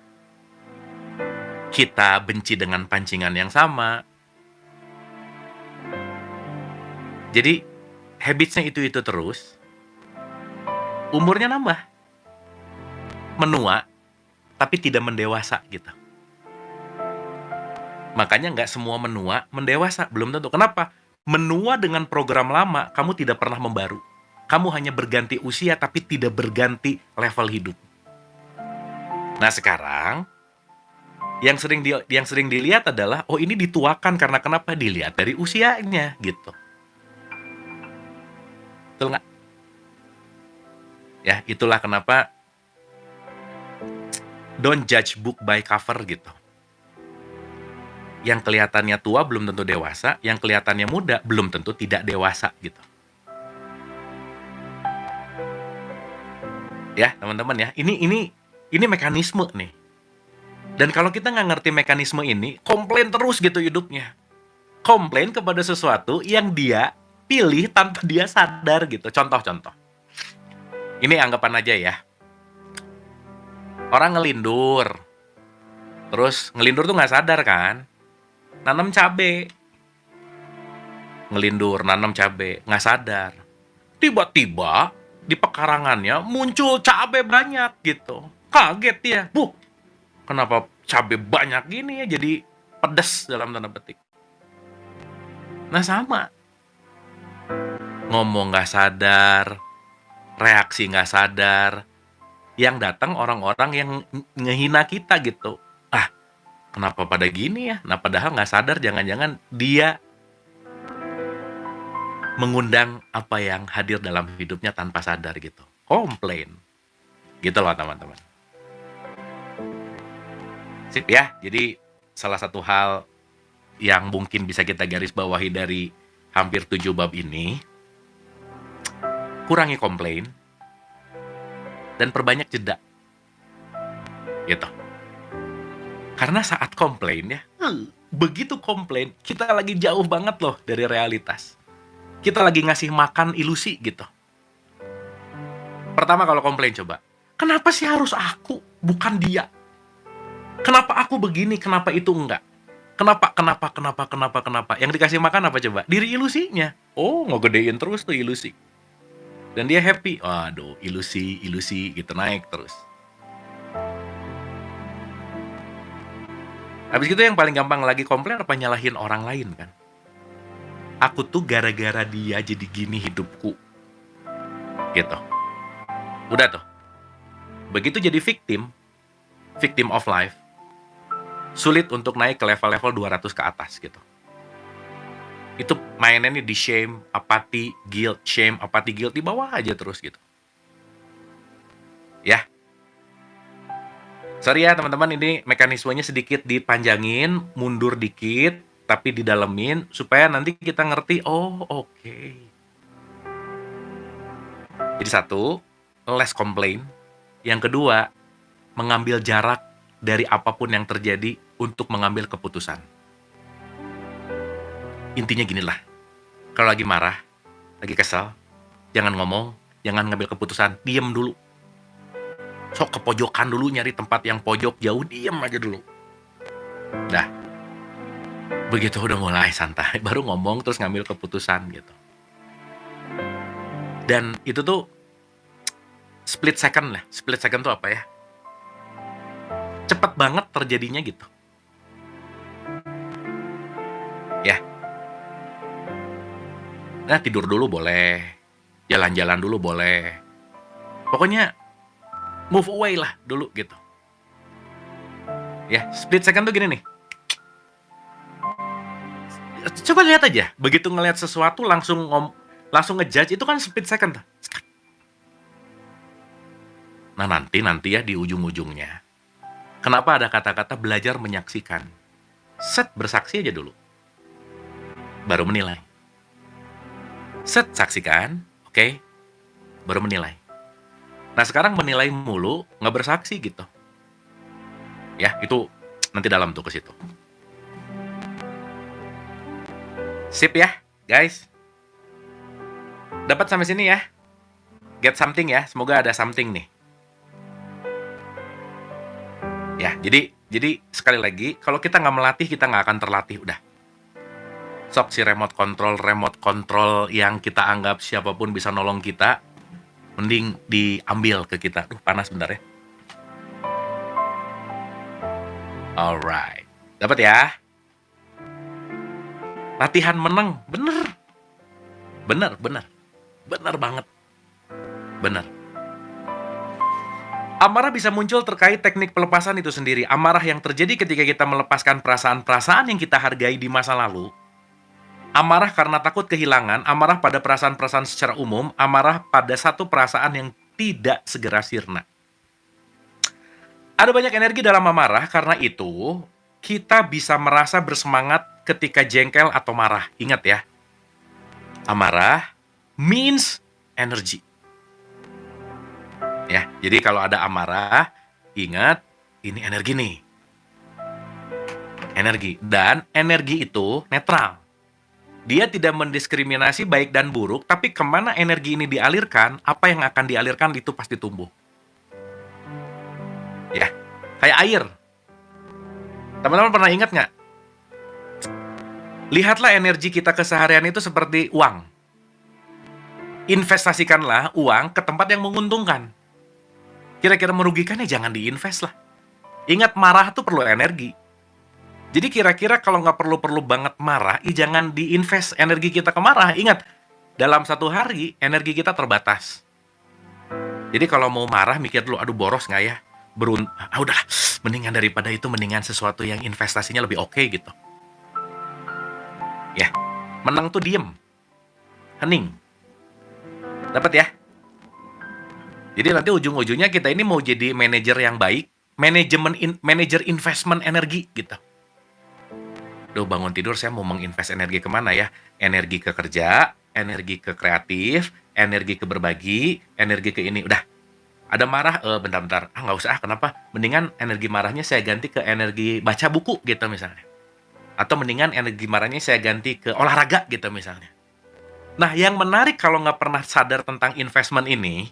Kita benci dengan pancingan yang sama. Jadi habitsnya itu terus. Umurnya nambah. Menua, tapi tidak mendewasa gitu. Makanya nggak semua menua mendewasa, belum tentu. Kenapa? Menua dengan program lama, kamu tidak pernah membaru. Kamu hanya berganti usia, tapi tidak berganti level hidup. Nah sekarang, yang sering dilihat adalah, oh ini dituakan karena kenapa? Dilihat dari usianya gitu. Betul nggak? Ya, itulah kenapa don't judge book by cover gitu. Yang kelihatannya tua belum tentu dewasa, yang kelihatannya muda belum tentu tidak dewasa gitu. Ya, teman-teman ya. Ini mekanisme nih. Dan kalau kita nggak ngerti mekanisme ini, komplain terus gitu hidupnya. Komplain kepada sesuatu yang dia pilih tanpa dia sadar gitu. Contoh-contoh. Ini anggapan aja ya. Orang ngelindur. Terus ngelindur tuh nggak sadar kan. Nanam cabe. Ngelindur, nanam cabe. Nggak sadar. Tiba-tiba di pekarangannya muncul cabe banyak gitu. Kaget ya. Kenapa cabe banyak gini ya, jadi pedes dalam tanda petik. Nah sama. Ngomong nggak sadar, reaksi nggak sadar. Yang datang orang-orang yang ngehina kita gitu. Ah, kenapa pada gini ya? Nah padahal nggak sadar, jangan-jangan dia mengundang apa yang hadir dalam hidupnya tanpa sadar gitu. Komplain. Gitu loh teman-teman. Sip ya, jadi salah satu hal yang mungkin bisa kita garis bawahi dari hampir 7 bab ini, kurangi komplain dan perbanyak jeda. Gitu. Karena saat komplain ya, begitu komplain, kita lagi jauh banget loh dari realitas. Kita lagi ngasih makan ilusi gitu. Pertama kalau komplain coba, kenapa sih harus aku, bukan dia? Kenapa aku begini, kenapa itu enggak? Kenapa? Yang dikasih makan apa coba? Diri ilusinya. Oh, ngegedein terus tuh ilusi. Dan dia happy. Waduh, ilusi gitu naik terus. Habis itu yang paling gampang lagi komplain apa nyalahin orang lain kan? Aku tuh gara-gara dia jadi gini hidupku. Gitu. Udah tuh. Begitu jadi victim of life, sulit untuk naik ke level-level 200 ke atas gitu. Itu mainnya nih di shame, apati, guilt, di bawah aja terus gitu. Ya. Sorry ya teman-teman, ini mekanismenya sedikit dipanjangin, mundur dikit, tapi didalemin supaya nanti kita ngerti, oh oke. Jadi satu, less complain. Yang kedua, mengambil jarak dari apapun yang terjadi untuk mengambil keputusan. Intinya gini lah, kalau lagi marah, lagi kesal, jangan ngomong, jangan ngambil keputusan, diem dulu. Sok ke pojokan dulu, nyari tempat yang pojok jauh, diem aja dulu. Dah, begitu udah mulai santai, baru ngomong terus ngambil keputusan gitu. Dan itu tuh split second lah. Split second tuh apa ya? Cepet banget terjadinya gitu. Ya. Nah, tidur dulu boleh. Jalan-jalan dulu boleh. Pokoknya move away lah dulu gitu. Ya, split second tuh gini nih. Coba lihat aja, begitu ngelihat sesuatu langsung ngejudge, itu kan split second tuh. Nah, nanti ya di ujung-ujungnya. Kenapa ada kata-kata belajar menyaksikan? Bersaksi aja dulu. Baru menilai. Set, saksikan, oke, baru menilai. Nah, sekarang menilai mulu, nggak bersaksi gitu. Ya, itu nanti dalam tuh ke situ. Sip ya, guys. Dapat sampai sini ya. Get something ya, semoga ada something nih. Ya, jadi sekali lagi, kalau kita nggak melatih, kita nggak akan terlatih, udah. Sok si remote control yang kita anggap siapapun bisa nolong kita, mending diambil ke kita. Duh, panas bentar ya. Alright. Dapat ya? Latihan menang, bener. Bener banget. Bener. Amarah bisa muncul terkait teknik pelepasan itu sendiri. Amarah yang terjadi ketika kita melepaskan perasaan-perasaan yang kita hargai di masa lalu. Amarah karena takut kehilangan, amarah pada perasaan-perasaan secara umum, amarah pada satu perasaan yang tidak segera sirna. Ada banyak energi dalam amarah, karena itu kita bisa merasa bersemangat ketika jengkel atau marah. Ingat ya, amarah means energy. Ya, jadi kalau ada amarah, ingat ini energi nih. Energi. Dan energi itu netral. Dia tidak mendiskriminasi baik dan buruk, tapi kemana energi ini dialirkan, apa yang akan dialirkan itu pasti tumbuh. Ya, kayak air. Teman-teman pernah ingat nggak? Lihatlah energi kita keseharian itu seperti uang. Investasikanlah uang ke tempat yang menguntungkan. Kira-kira merugikan ya jangan diinvest lah. Ingat, marah tuh perlu energi. Jadi kira-kira kalau nggak perlu-perlu banget marah, jangan diinvest energi kita ke marah. Ingat, dalam satu hari, energi kita terbatas. Jadi kalau mau marah, mikir dulu, aduh boros nggak ya? Udahlah, mendingan daripada itu, mendingan sesuatu yang investasinya lebih oke gitu. Ya, menang tuh diem. Hening. Dapat ya? Jadi nanti ujung-ujungnya kita ini mau jadi manajer yang baik, manajer investment energi gitu. Duh, bangun tidur saya mau menginvest energi kemana ya? Energi ke kerja, energi ke kreatif, energi ke berbagi, energi ke ini. Udah, ada marah, bentar-bentar. Nggak usah, kenapa? Mendingan energi marahnya saya ganti ke energi baca buku gitu misalnya. Atau mendingan energi marahnya saya ganti ke olahraga gitu misalnya. Nah, yang menarik kalau nggak pernah sadar tentang investment ini,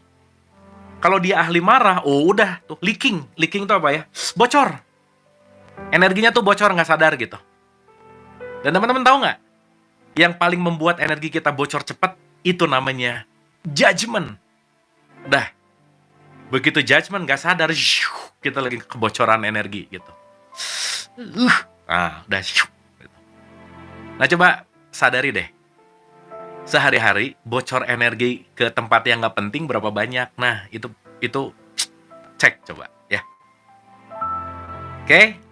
kalau dia ahli marah, udah tuh leaking. Leaking itu apa ya? Bocor. Energinya tuh bocor, nggak sadar gitu. Dan teman-teman tahu nggak? Yang paling membuat energi kita bocor cepat, itu namanya judgment. Dah, begitu judgment nggak sadar, kita lagi kebocoran energi gitu. Udah. Nah, coba sadari deh. Sehari-hari bocor energi ke tempat yang nggak penting berapa banyak. Nah, itu cek coba ya. Oke?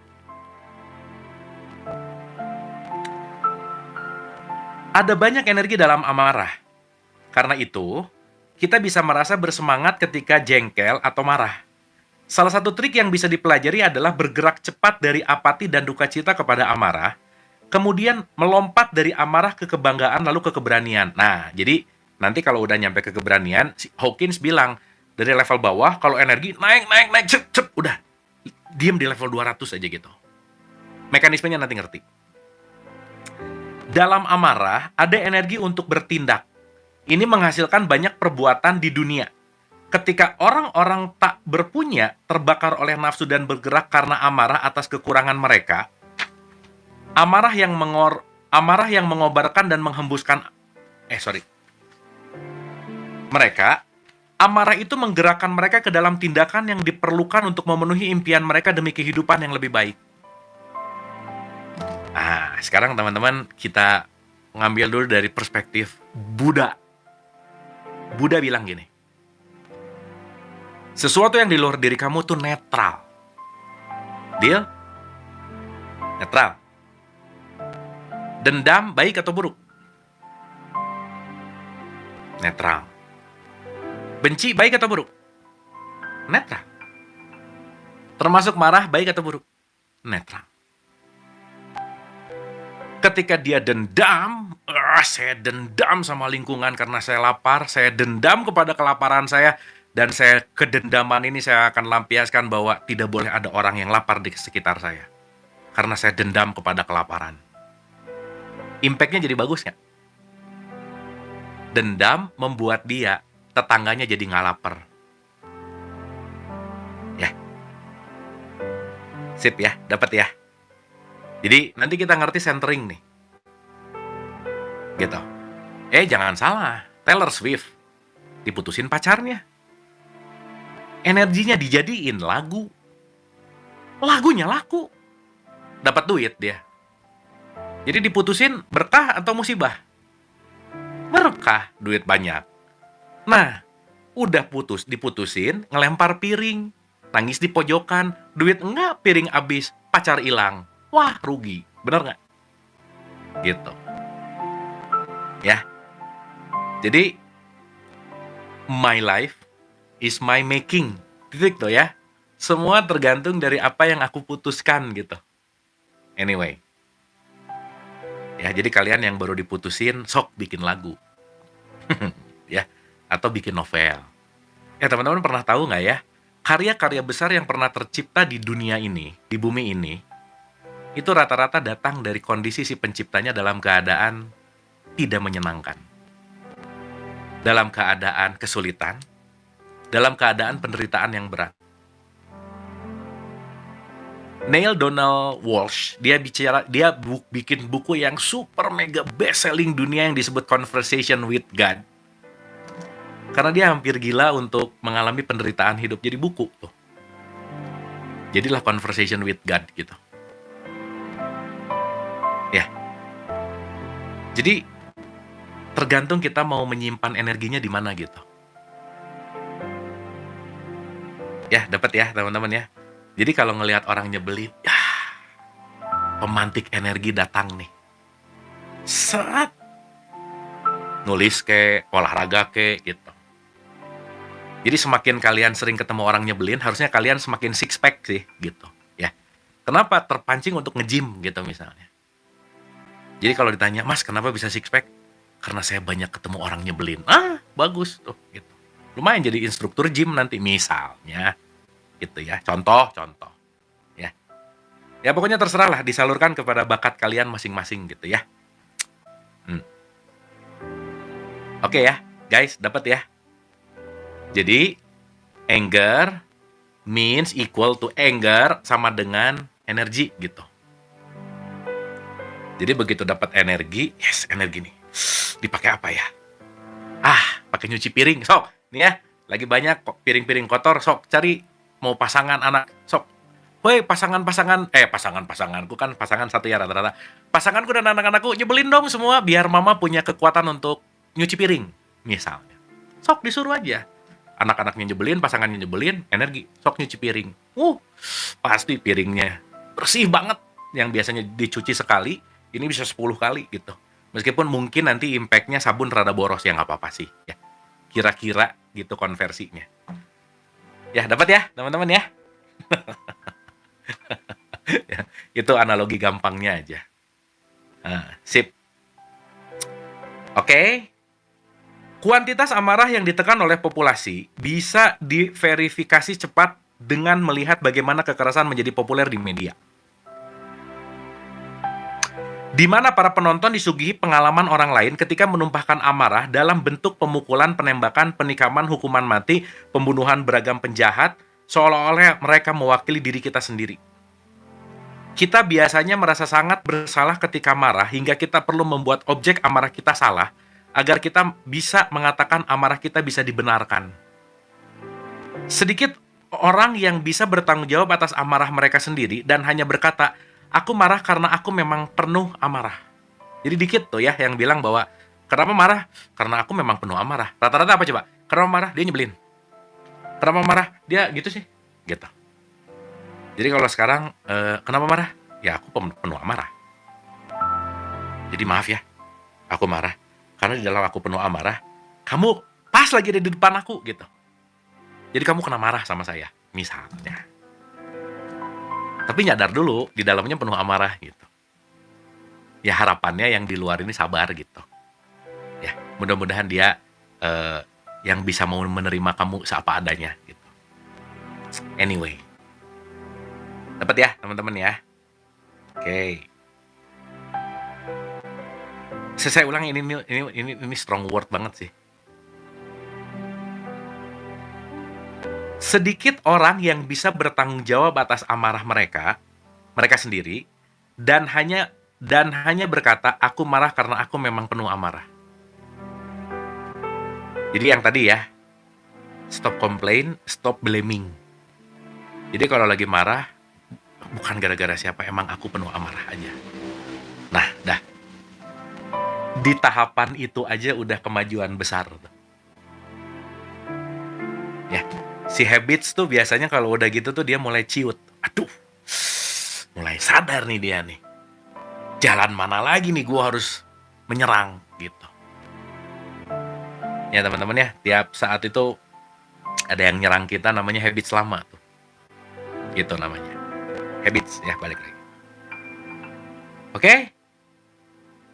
Ada banyak energi dalam amarah. Karena itu, kita bisa merasa bersemangat ketika jengkel atau marah. Salah satu trik yang bisa dipelajari adalah bergerak cepat dari apati dan duka cita kepada amarah, kemudian melompat dari amarah ke kebanggaan lalu ke keberanian. Nah, jadi nanti kalau udah nyampe ke keberanian, si Hawkins bilang, dari level bawah, kalau energi naik, cep, udah. Diem di level 200 aja gitu. Mekanismenya nanti ngerti. Dalam amarah, ada energi untuk bertindak. Ini menghasilkan banyak perbuatan di dunia. Ketika orang-orang tak berpunya, terbakar oleh nafsu dan bergerak karena amarah atas kekurangan mereka, amarah yang mengobarkan dan menghembuskan mereka, amarah itu menggerakkan mereka ke dalam tindakan yang diperlukan untuk memenuhi impian mereka demi kehidupan yang lebih baik. Sekarang teman-teman kita ngambil dulu dari perspektif Buddha. Buddha bilang gini, sesuatu yang di luar diri kamu tuh netral. Deal? Netral. Dendam baik atau buruk? Netral. Benci baik atau buruk? Netral. Termasuk marah baik atau buruk? Netral. Ketika dia dendam, saya dendam sama lingkungan karena saya lapar, saya dendam kepada kelaparan saya, dan saya kedendaman ini saya akan lampiaskan bahwa tidak boleh ada orang yang lapar di sekitar saya. Karena saya dendam kepada kelaparan. Impact-nya jadi bagus nggak? Dendam membuat dia, tetangganya jadi nggak lapar. Ya, sip ya, dapat ya. Jadi nanti kita ngerti centering nih. Gitu. Jangan salah, Taylor Swift diputusin pacarnya. Energinya dijadiin lagu. Lagunya laku. Dapat duit dia. Jadi diputusin berkah atau musibah? Berkah, duit banyak. Nah, udah diputusin, ngelempar piring. Nangis di pojokan, duit enggak, piring abis, pacar hilang. Wah, rugi. Bener nggak? Gitu. Ya. Jadi, my life is my making. Titik tuh ya. Semua tergantung dari apa yang aku putuskan gitu. Anyway. Ya, jadi kalian yang baru diputusin, sok bikin lagu. Ya, atau bikin novel. Teman-teman pernah tahu nggak ya? Karya-karya besar yang pernah tercipta di dunia ini, di bumi ini, itu rata-rata datang dari kondisi si penciptanya dalam keadaan tidak menyenangkan. Dalam keadaan kesulitan, dalam keadaan penderitaan yang berat. Neil Donald Walsh, dia bikin buku yang super mega best selling dunia yang disebut Conversation with God. Karena dia hampir gila untuk mengalami penderitaan hidup, jadi buku tuh. Jadilah Conversation with God gitu. Ya. Jadi tergantung kita mau menyimpan energinya di mana gitu. Ya, dapat ya teman-teman ya. Jadi kalau ngelihat orang nyebelin, ya pemantik energi datang nih. Set. Nulis ke, olahraga ke gitu. Jadi semakin kalian sering ketemu orang nyebelin, harusnya kalian semakin six pack sih gitu, ya. Kenapa terpancing untuk nge-gym gitu misalnya. Jadi kalau ditanya, "Mas, kenapa bisa six pack?" Karena saya banyak ketemu orang nyebelin. Bagus tuh gitu. Lumayan jadi instruktur gym nanti misalnya. Gitu ya. Contoh. Ya. Ya pokoknya terserah lah, disalurkan kepada bakat kalian masing-masing gitu ya. Oke ya, guys, dapat ya. Jadi anger means equal to anger sama dengan energi gitu. Jadi begitu dapat energi, yes, energi nih. Dipakai apa ya? Pakai nyuci piring. Sok, nih ya, lagi banyak kok piring-piring kotor, sok cari mau pasangan anak, sok. Woi, pasanganku kan pasangan satu ya rata-rata. Pasanganku dan anak-anakku nyebelin dong semua biar mama punya kekuatan untuk nyuci piring, misalnya. Sok disuruh aja. Anak-anaknya nyebelin, pasangannya nyebelin, energi, sok nyuci piring. Pasti piringnya bersih banget. Yang biasanya dicuci sekali, ini bisa 10 kali gitu. Meskipun mungkin nanti impact-nya sabun rada boros, ya nggak apa-apa sih. Ya. Kira-kira gitu konversinya. Ya, dapat ya teman-teman ya. Ya, itu analogi gampangnya aja. Sip. Oke. Kuantitas amarah yang ditekan oleh populasi bisa diverifikasi cepat dengan melihat bagaimana kekerasan menjadi populer di media. Di mana para penonton disuguhi pengalaman orang lain ketika menumpahkan amarah dalam bentuk pemukulan, penembakan, penikaman, hukuman mati, pembunuhan beragam penjahat, seolah-olah mereka mewakili diri kita sendiri. Kita biasanya merasa sangat bersalah ketika marah hingga kita perlu membuat objek amarah kita salah agar kita bisa mengatakan amarah kita bisa dibenarkan. Sedikit orang yang bisa bertanggung jawab atas amarah mereka sendiri dan hanya berkata, "Aku marah karena aku memang penuh amarah." Jadi dikit tuh ya yang bilang bahwa, kenapa marah? Karena aku memang penuh amarah. Rata-rata apa coba? Kenapa marah? Dia nyebelin. Kenapa marah? Dia gitu sih. Gitu. Jadi kalau sekarang, kenapa marah? Ya aku penuh amarah. Jadi maaf ya, aku marah. Karena di dalam aku penuh amarah, kamu pas lagi ada di depan aku gitu. Jadi kamu kena marah sama saya, misalnya. Tapi nyadar dulu, di dalamnya penuh amarah gitu. ya harapannya yang di luar ini sabar gitu. Ya, mudah-mudahan dia yang bisa mau menerima kamu seapa adanya gitu. Anyway, dapat ya teman-teman ya. Oke. Saya ulang ini strong word banget sih. Sedikit orang yang bisa bertanggung jawab atas amarah mereka sendiri, dan hanya berkata, aku marah karena aku memang penuh amarah. Jadi yang tadi ya, stop complain, stop blaming. Jadi kalau lagi marah, bukan gara-gara siapa, emang aku penuh amarah aja. Nah, dah. Di tahapan itu aja udah kemajuan besar. Ya, si habits tuh biasanya kalau udah gitu tuh dia mulai ciut. Aduh, mulai sadar nih dia nih. Jalan mana lagi nih gue harus menyerang gitu. Ya teman-teman ya, tiap saat itu ada yang nyerang kita namanya habits lama tuh. Gitu namanya. Habits ya, balik lagi. Oke?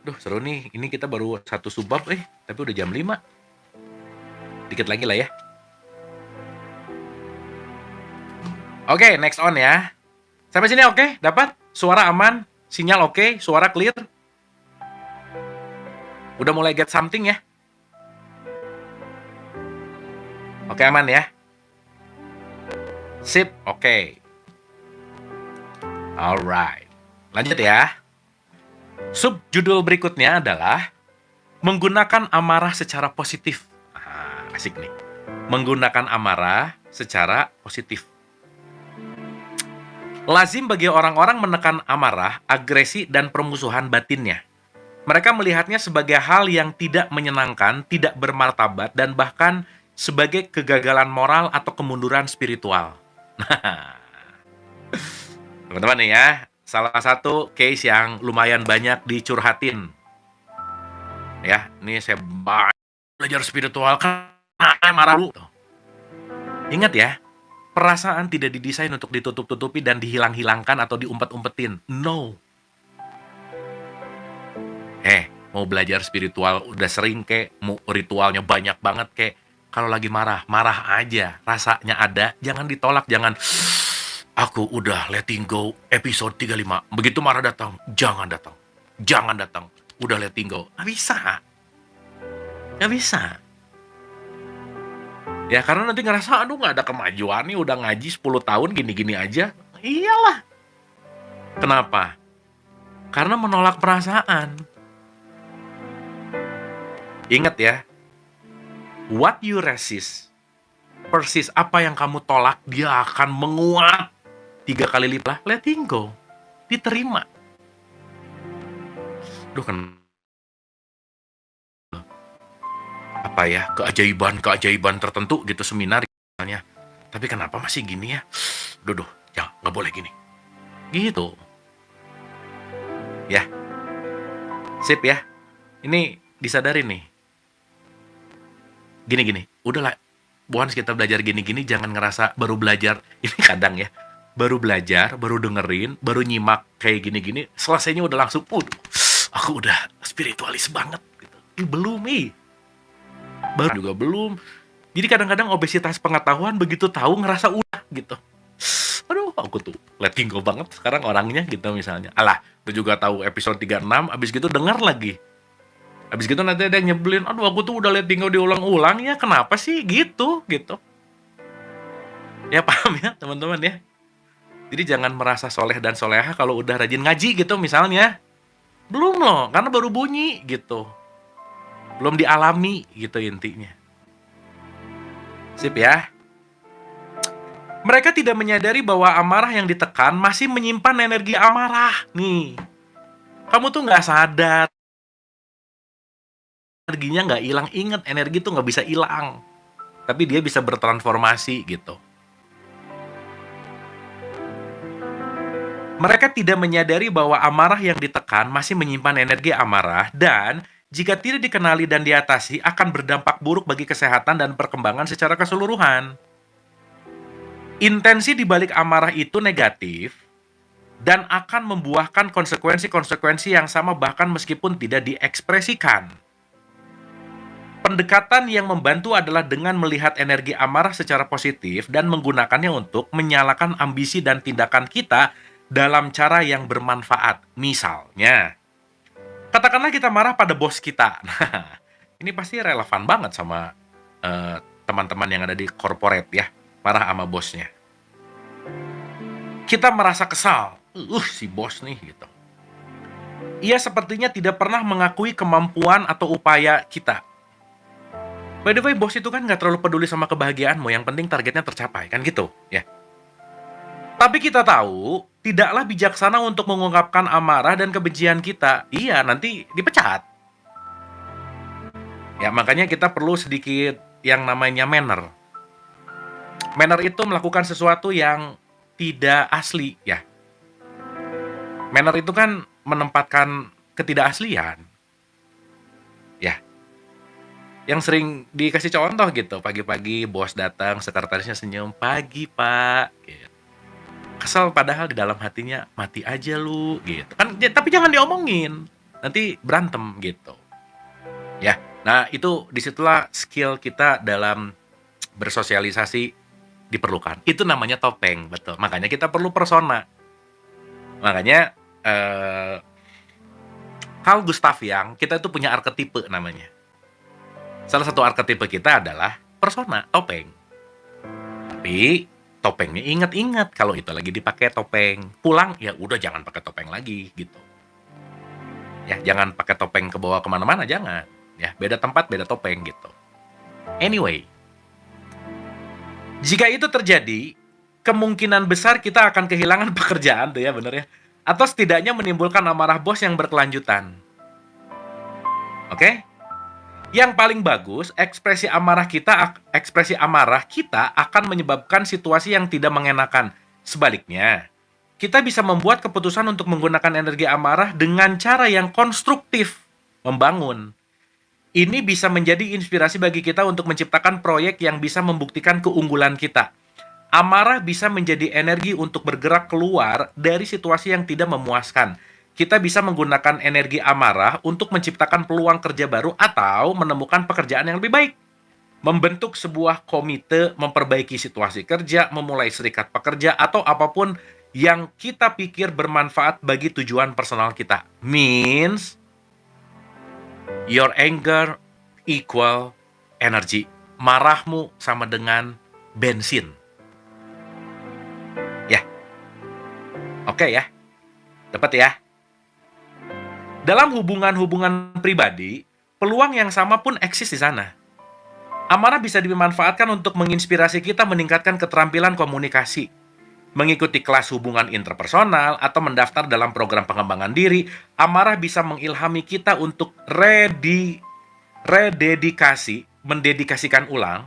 Duh, seru nih. Ini kita baru satu subbab tapi udah jam 5. Dikit lagi lah ya. Oke, next on ya. Sampai sini oke? Dapat? Suara aman? Sinyal oke? Suara clear? Udah mulai get something ya? Oke, aman ya? Sip, oke. Alright. Lanjut ya. Subjudul berikutnya adalah menggunakan amarah secara positif. Asik nih. Menggunakan amarah secara positif. Lazim bagi orang-orang menekan amarah, agresi, dan permusuhan batinnya. Mereka melihatnya sebagai hal yang tidak menyenangkan, tidak bermartabat, dan bahkan sebagai kegagalan moral atau kemunduran spiritual. Nah, teman-teman nih ya, salah satu case yang lumayan banyak dicurhatin. Ya, ini saya belajar spiritual kan marah lu. Ingat ya, perasaan tidak didesain untuk ditutup-tutupi dan dihilang-hilangkan atau diumpet-umpetin. No. Mau belajar spiritual udah sering kek, mau ritualnya banyak banget kek. Kalau lagi marah, marah aja. Rasanya ada, jangan ditolak, jangan aku udah letting go episode 35. Begitu marah datang, jangan datang. Jangan datang. Udah letting go. Nggak bisa. Nggak bisa. Ya karena nanti ngerasa, aduh nggak ada kemajuan nih, udah ngaji 10 tahun gini-gini aja. Iyalah. Kenapa? Karena menolak perasaan. Ingat ya, what you resist, persis apa yang kamu tolak, dia akan menguat 3 kali lipat. Letting go. Diterima. Duh kan. Apa ya, keajaiban tertentu gitu, seminar misalnya. Tapi kenapa masih gini ya? Duh, ya nggak boleh gini. Gitu. Ya. Sip ya. Ini disadarin nih. Gini. Udahlah. Once kita belajar gini-gini, jangan ngerasa baru belajar. Ini kadang ya. Baru belajar, baru dengerin, baru nyimak kayak gini-gini. Selesainya udah langsung, aku udah spiritualis banget. Gitu. Belum baru juga belum. Jadi kadang-kadang obesitas pengetahuan, begitu tahu ngerasa udah gitu. Aduh, aku tuh letting go banget sekarang orangnya gitu misalnya. Alah, lu juga tahu episode 36, abis gitu denger lagi. Abis gitu nanti ada yang nyebelin, aduh aku tuh udah letting go diulang-ulang ya, kenapa sih gitu. Ya paham ya teman-teman ya. Jadi jangan merasa soleh dan soleha kalau udah rajin ngaji gitu misalnya. Belum loh, karena baru bunyi gitu. Belum dialami gitu intinya. Sip ya. Mereka tidak menyadari bahwa amarah yang ditekan masih menyimpan energi amarah. Nih, kamu tuh nggak sadar. Energinya nggak hilang. Ingat, energi tuh nggak bisa hilang. Tapi dia bisa bertransformasi gitu. Mereka tidak menyadari bahwa amarah yang ditekan masih menyimpan energi amarah dan jika tidak dikenali dan diatasi akan berdampak buruk bagi kesehatan dan perkembangan secara keseluruhan. Intensi di balik amarah itu negatif, dan akan membuahkan konsekuensi-konsekuensi yang sama bahkan meskipun tidak diekspresikan. Pendekatan yang membantu adalah dengan melihat energi amarah secara positif dan menggunakannya untuk menyalakan ambisi dan tindakan kita dalam cara yang bermanfaat. Misalnya, katakanlah kita marah pada bos kita. Nah, ini pasti relevan banget sama teman-teman yang ada di corporate ya, marah sama bosnya. Kita merasa kesal, si bos nih gitu. Ia sepertinya tidak pernah mengakui kemampuan atau upaya kita. By the way, bos itu kan nggak terlalu peduli sama kebahagiaanmu, yang penting targetnya tercapai, kan gitu, ya. Tapi kita tahu, tidaklah bijaksana untuk mengungkapkan amarah dan kebencian kita. Iya, nanti dipecat. Ya, makanya kita perlu sedikit yang namanya manner. Manner itu melakukan sesuatu yang tidak asli, ya. Manner itu kan menempatkan ketidakaslian. Ya, yang sering dikasih contoh gitu, pagi-pagi bos datang, sekretarisnya senyum, "Pagi, Pak." Gitu. Kesel padahal di dalam hatinya, "Mati aja lu." Gitu. Kan tapi jangan diomongin, nanti berantem gitu. Ya. Nah, itu disitulah skill kita dalam bersosialisasi diperlukan. Itu namanya topeng, betul. Makanya kita perlu persona. Makanya Carl Gustav Jung, kita itu punya arketipe namanya. Salah satu arketipe kita adalah persona, topeng. Tapi topengnya ingat-ingat kalau itu lagi dipakai topeng. Pulang ya udah jangan pakai topeng lagi gitu. Ya jangan pakai topeng ke bawah kemana-mana, jangan. Ya beda tempat beda topeng gitu. Anyway, jika itu terjadi, kemungkinan besar kita akan kehilangan pekerjaan tuh ya bener ya. Atau setidaknya menimbulkan amarah bos yang berkelanjutan. Oke? Yang paling bagus, ekspresi amarah kita akan menyebabkan situasi yang tidak mengenakan. Sebaliknya, kita bisa membuat keputusan untuk menggunakan energi amarah dengan cara yang konstruktif, membangun. Ini bisa menjadi inspirasi bagi kita untuk menciptakan proyek yang bisa membuktikan keunggulan kita. Amarah bisa menjadi energi untuk bergerak keluar dari situasi yang tidak memuaskan. Kita bisa menggunakan energi amarah untuk menciptakan peluang kerja baru atau menemukan pekerjaan yang lebih baik. Membentuk sebuah komite, memperbaiki situasi kerja, memulai serikat pekerja, atau apapun yang kita pikir bermanfaat bagi tujuan personal kita. Means, your anger equal energy. Marahmu sama dengan bensin. Ya, oke ya. Dapat ya? Dalam hubungan-hubungan pribadi, peluang yang sama pun eksis di sana. Amarah bisa dimanfaatkan untuk menginspirasi kita meningkatkan keterampilan komunikasi, mengikuti kelas hubungan interpersonal, atau mendaftar dalam program pengembangan diri. Amarah bisa mengilhami kita untuk mendedikasikan ulang,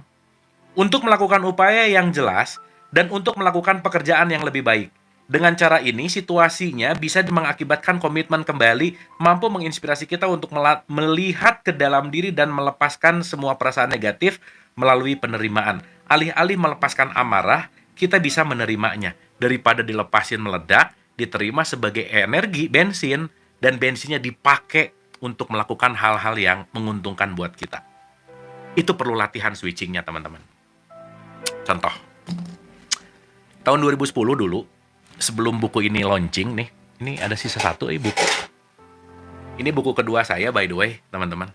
untuk melakukan upaya yang jelas, dan untuk melakukan pekerjaan yang lebih baik. Dengan cara ini, situasinya bisa mengakibatkan komitmen kembali, mampu menginspirasi kita untuk melihat ke dalam diri dan melepaskan semua perasaan negatif melalui penerimaan. Alih-alih melepaskan amarah, kita bisa menerimanya. Daripada dilepasin meledak, diterima sebagai energi, bensin, dan bensinnya dipakai untuk melakukan hal-hal yang menguntungkan buat kita. Itu perlu latihan switchingnya, teman-teman. Contoh, tahun 2010 dulu, sebelum buku ini launching nih, ini ada sisa satu buku. Ini buku kedua saya by the way, teman-teman.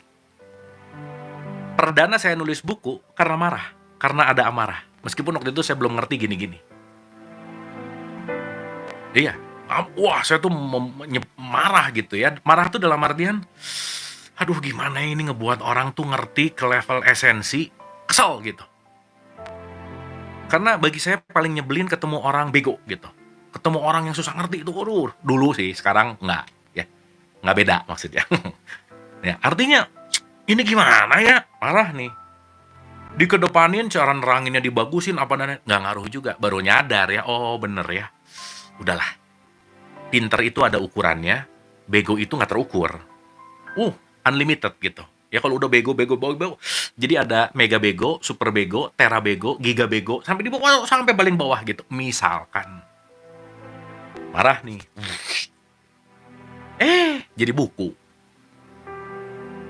Perdana saya nulis buku karena marah, karena ada amarah. Meskipun waktu itu saya belum ngerti gini-gini. Iya, wah saya tuh marah gitu ya. Marah tuh dalam artian, aduh gimana ini ngebuat orang tuh ngerti ke level esensi, kesel gitu. Karena bagi saya paling nyebelin ketemu orang bego gitu. Ketemu orang yang susah ngerti itu, aduh, dulu sih, sekarang enggak, ya, nggak beda maksudnya. Ya, artinya, ini gimana ya, marah nih. Dikedepanin, cara neranginnya dibagusin, apa namanya, nggak ngaruh juga, baru nyadar ya, oh bener ya, udahlah. Pinter itu ada ukurannya, bego itu nggak terukur. Unlimited gitu. Ya kalau udah bego, jadi ada mega bego, super bego, tera bego, giga bego, sampai di bawah, sampai paling bawah gitu, misalkan. marah nih. Jadi buku.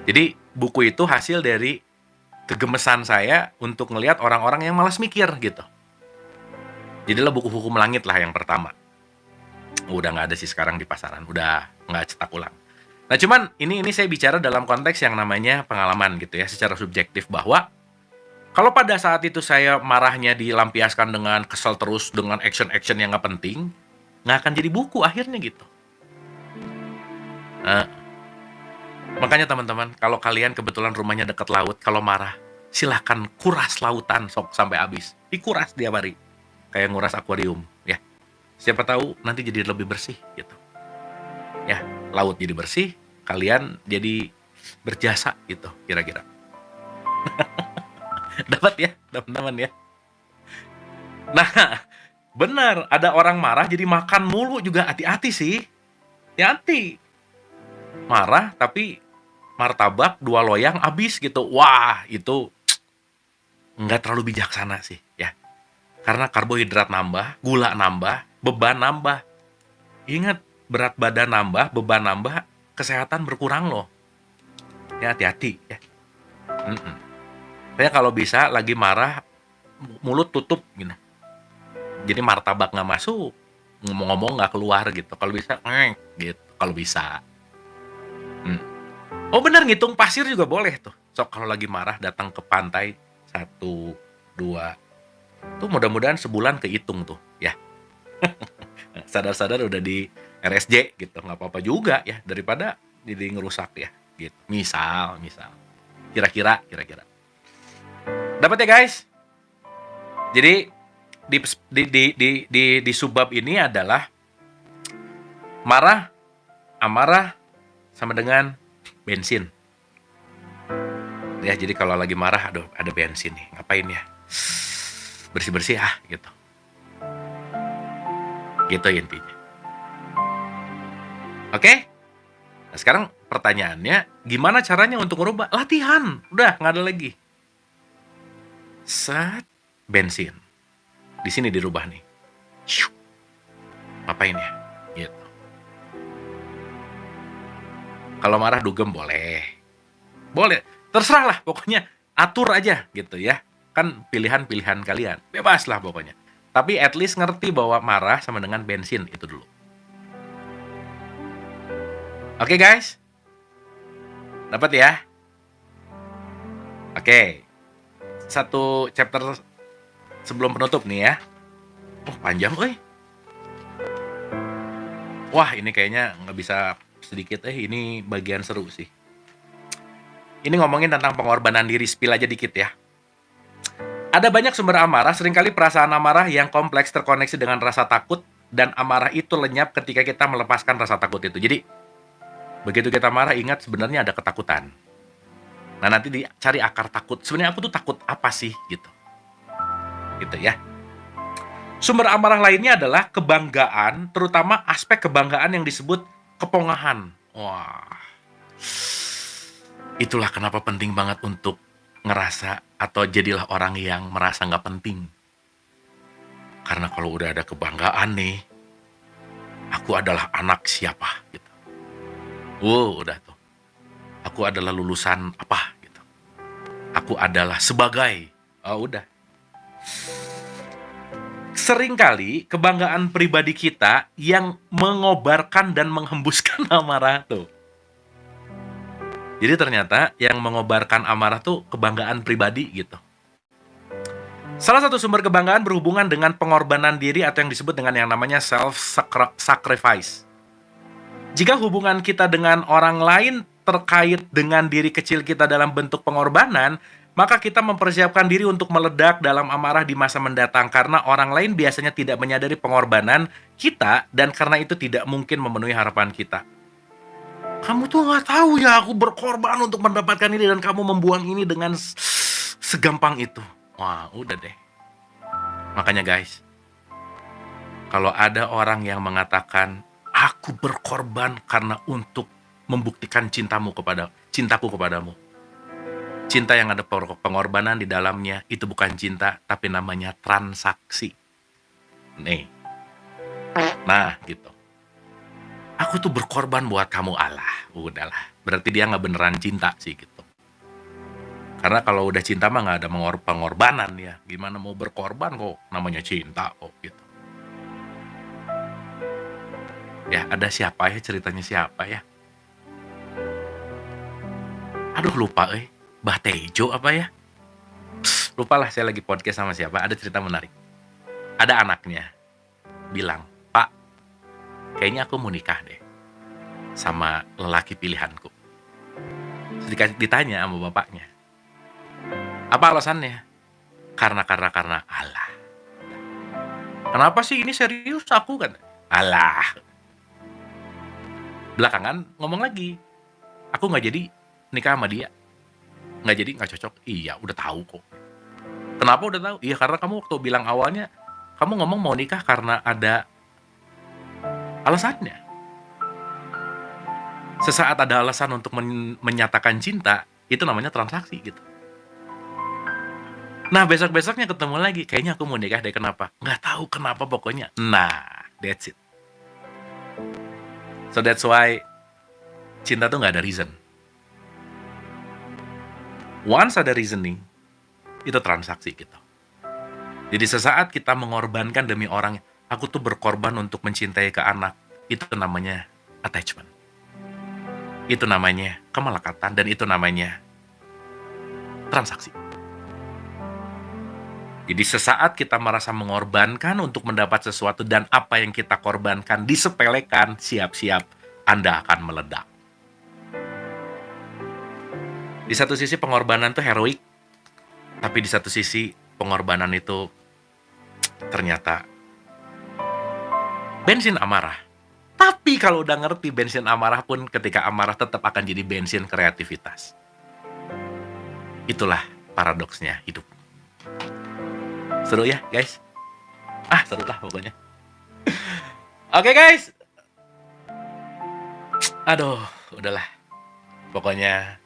Jadi buku itu hasil dari kegemesan saya untuk ngelihat orang-orang yang malas mikir gitu. Jadilah buku Hukum Langit lah yang pertama. Udah nggak ada sih sekarang di pasaran, udah nggak cetak ulang. Nah cuman ini saya bicara dalam konteks yang namanya pengalaman gitu ya, secara subjektif, bahwa kalau pada saat itu saya marahnya dilampiaskan dengan kesel terus, dengan action-action yang nggak penting, nggak akan jadi buku akhirnya gitu. Nah, makanya teman-teman, kalau kalian kebetulan rumahnya dekat laut, kalau marah, silahkan kuras lautan sok sampai habis. Dikuras tiap hari. Kayak nguras akuarium, ya. Siapa tahu nanti jadi lebih bersih, gitu. Ya, laut jadi bersih, kalian jadi berjasa, gitu, kira-kira. Dapat ya, teman-teman ya. Nah, benar, ada orang marah jadi makan mulu juga, hati-hati sih. Hati-hati. Marah tapi martabak 2 loyang habis gitu. Wah, itu nggak terlalu bijaksana sih ya. Karena karbohidrat nambah, gula nambah, beban nambah. Ingat, berat badan nambah, beban nambah, kesehatan berkurang loh. Ya hati-hati ya. Saya kalau bisa lagi marah, mulut tutup gitu. Jadi martabak nggak masuk, ngomong-ngomong nggak keluar gitu. Kalau bisa, gitu. Kalau bisa. Oh bener, ngitung pasir juga boleh tuh. Sok kalau lagi marah datang ke pantai 1, 2. Tuh mudah-mudahan sebulan kehitung tuh ya. Sadar-sadar udah di RSJ gitu, nggak apa-apa juga ya, daripada jadi ngerusak ya gitu. Misal. Kira-kira. Dapat ya guys? Jadi di subbab ini adalah marah, amarah sama dengan bensin. Ya, jadi kalau lagi marah, aduh ada bensin nih, ngapain ya? Bersih-bersih gitu. Gitu intinya. Oke? Nah sekarang pertanyaannya, gimana caranya untuk merubah? Latihan, udah nggak ada lagi. Set, bensin. Di sini dirubah nih. Ngapain ya? Gitu. Kalau marah dugem boleh. Terserah lah pokoknya, atur aja gitu ya. Kan pilihan-pilihan kalian. Bebas lah pokoknya. Tapi at least ngerti bahwa marah sama dengan bensin itu dulu. Oke guys? Dapat ya? Oke. Satu chapter sebelum penutup nih ya. Oh panjang Wah ini kayaknya nggak bisa sedikit ini bagian seru sih. Ini ngomongin tentang pengorbanan diri, spill aja dikit ya. Ada banyak sumber amarah, seringkali perasaan amarah yang kompleks terkoneksi dengan rasa takut, dan amarah itu lenyap ketika kita melepaskan rasa takut itu. Jadi, begitu kita marah, ingat sebenarnya ada ketakutan. Nah, nanti dicari akar takut. Sebenarnya aku tuh takut apa sih? Gitu ya. Sumber amarah lainnya adalah kebanggaan, terutama aspek kebanggaan yang disebut kepongahan. Wah, itulah kenapa penting banget untuk ngerasa atau jadilah orang yang merasa nggak penting. Karena kalau udah ada kebanggaan nih, aku adalah anak siapa gitu. Udah tuh. Aku adalah lulusan apa gitu. Aku adalah sebagai. Udah. Seringkali kebanggaan pribadi kita yang mengobarkan dan menghembuskan amarah tuh. Jadi ternyata yang mengobarkan amarah tuh kebanggaan pribadi gitu. Salah satu sumber kebanggaan berhubungan dengan pengorbanan diri atau yang disebut dengan yang namanya self-sacrifice. Jika hubungan kita dengan orang lain terkait dengan diri kecil kita dalam bentuk pengorbanan, maka kita mempersiapkan diri untuk meledak dalam amarah di masa mendatang karena orang lain biasanya tidak menyadari pengorbanan kita dan karena itu tidak mungkin memenuhi harapan kita. Kamu tuh nggak tahu ya, aku berkorban untuk mendapatkan ini dan kamu membuang ini dengan segampang itu. Wah, udah deh. Makanya guys, kalau ada orang yang mengatakan, aku berkorban karena untuk membuktikan cintaku kepadamu. Cinta yang ada pengorbanan di dalamnya, itu bukan cinta, tapi namanya transaksi. Nih. Nah, gitu. Aku tuh berkorban buat kamu, Allah. Udahlah, berarti dia nggak beneran cinta sih gitu. Karena kalau udah cinta mah nggak ada pengorbanan ya. Gimana mau berkorban kok, namanya cinta kok gitu. Ya, ada siapa ya, ceritanya siapa ya? Aduh lupa Mbah Tejo apa ya? Lupa lah, saya lagi podcast sama siapa, ada cerita menarik. Ada anaknya bilang, "Pak, kayaknya aku mau nikah deh sama lelaki pilihanku." Terus ditanya sama bapaknya, "Apa alasannya?" Karena Allah. "Kenapa sih, ini serius aku kan?" Allah. Belakangan ngomong lagi, "Aku nggak jadi nikah sama dia. Nggak jadi, nggak cocok." "Iya, udah tahu kok." "Kenapa udah tahu?" "Iya, karena kamu waktu bilang awalnya, kamu ngomong mau nikah karena ada alasannya." Sesaat ada alasan untuk menyatakan cinta, itu namanya transaksi gitu. Nah, besok-besoknya ketemu lagi, "Kayaknya aku mau nikah deh." "Kenapa?" "Nggak tahu kenapa pokoknya." Nah, that's it. So that's why cinta tuh nggak ada reason. Once ada reasoning, itu transaksi gitu. Jadi sesaat kita mengorbankan demi orang, aku tuh berkorban untuk mencintai ke anak, itu namanya attachment. Itu namanya kemelekatan, dan itu namanya transaksi. Jadi sesaat kita merasa mengorbankan untuk mendapat sesuatu, dan apa yang kita korbankan disepelekan, siap-siap Anda akan meledak. Di satu sisi pengorbanan itu heroik, tapi di satu sisi pengorbanan itu ternyata bensin amarah. Tapi kalau udah ngerti bensin amarah pun, ketika amarah tetap akan jadi bensin kreativitas. Itulah paradoksnya hidup. Seru ya guys? Seru lah pokoknya. Oke guys. Aduh, udahlah. Pokoknya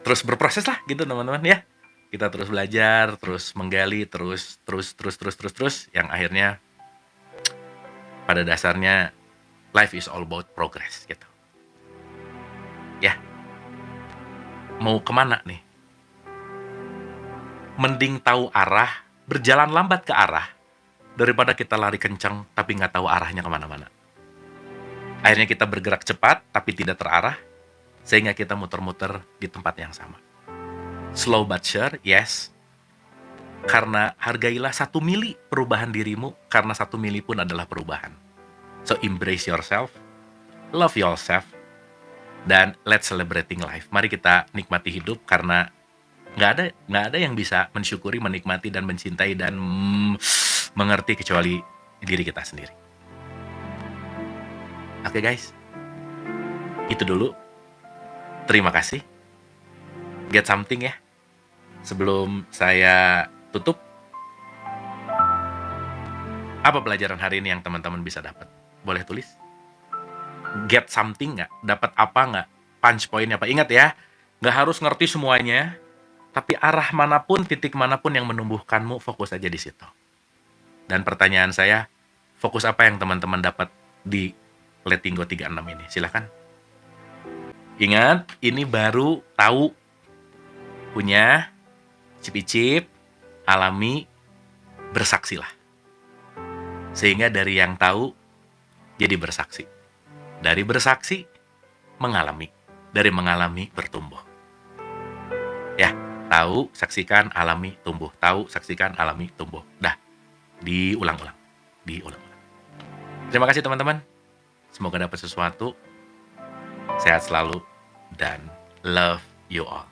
terus berproses lah gitu teman-teman ya. Kita terus belajar, terus menggali, terus yang akhirnya pada dasarnya life is all about progress gitu. Ya. Mau kemana nih? Mending tahu arah, berjalan lambat ke arah, daripada kita lari kencang tapi nggak tahu arahnya kemana-mana. Akhirnya kita bergerak cepat tapi tidak terarah, sehingga kita muter-muter di tempat yang sama. Slow but sure, yes. Karena hargailah 1 mili perubahan dirimu, karena 1 mili pun adalah perubahan. So embrace yourself, love yourself, dan let's celebrating life. Mari kita nikmati hidup, karena nggak ada yang bisa mensyukuri, menikmati, dan mencintai, dan mengerti kecuali diri kita sendiri. Oke guys, itu dulu. Terima kasih. Get something ya. Sebelum saya tutup, apa pelajaran hari ini yang teman-teman bisa dapat? Boleh tulis. Get something nggak? Dapat apa nggak? Punch point apa? Ingat ya, nggak harus ngerti semuanya, tapi arah manapun, titik manapun yang menumbuhkanmu, fokus aja di situ. Dan pertanyaan saya, fokus apa yang teman-teman dapat di Letting Go 36 ini? Silakan. Ingat, ini baru tahu, punya, cip-cip, alami, bersaksilah. Sehingga dari yang tahu, jadi bersaksi. Dari bersaksi, mengalami. Dari mengalami, bertumbuh. Ya, tahu, saksikan, alami, tumbuh. Tahu, saksikan, alami, tumbuh. Dah, diulang-ulang. Terima kasih teman-teman. Semoga dapat sesuatu. Sehat selalu, dan love you all.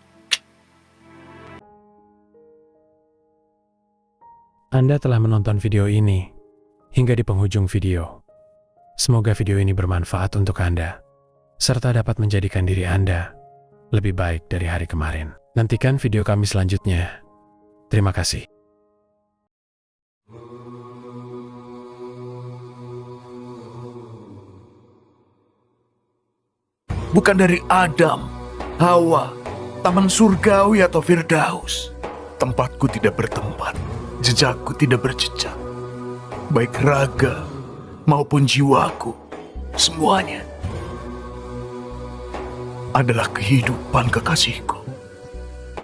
Anda telah menonton video ini hingga di penghujung video. Semoga video ini bermanfaat untuk Anda, serta dapat menjadikan diri Anda lebih baik dari hari kemarin. Nantikan video kami selanjutnya. Terima kasih. Bukan dari Adam, Hawa, taman surgawi atau Firdaus. Tempatku tidak bertempat, jejakku tidak berjejak. baik raga maupun jiwaku, semuanya adalah kehidupan kekasihku.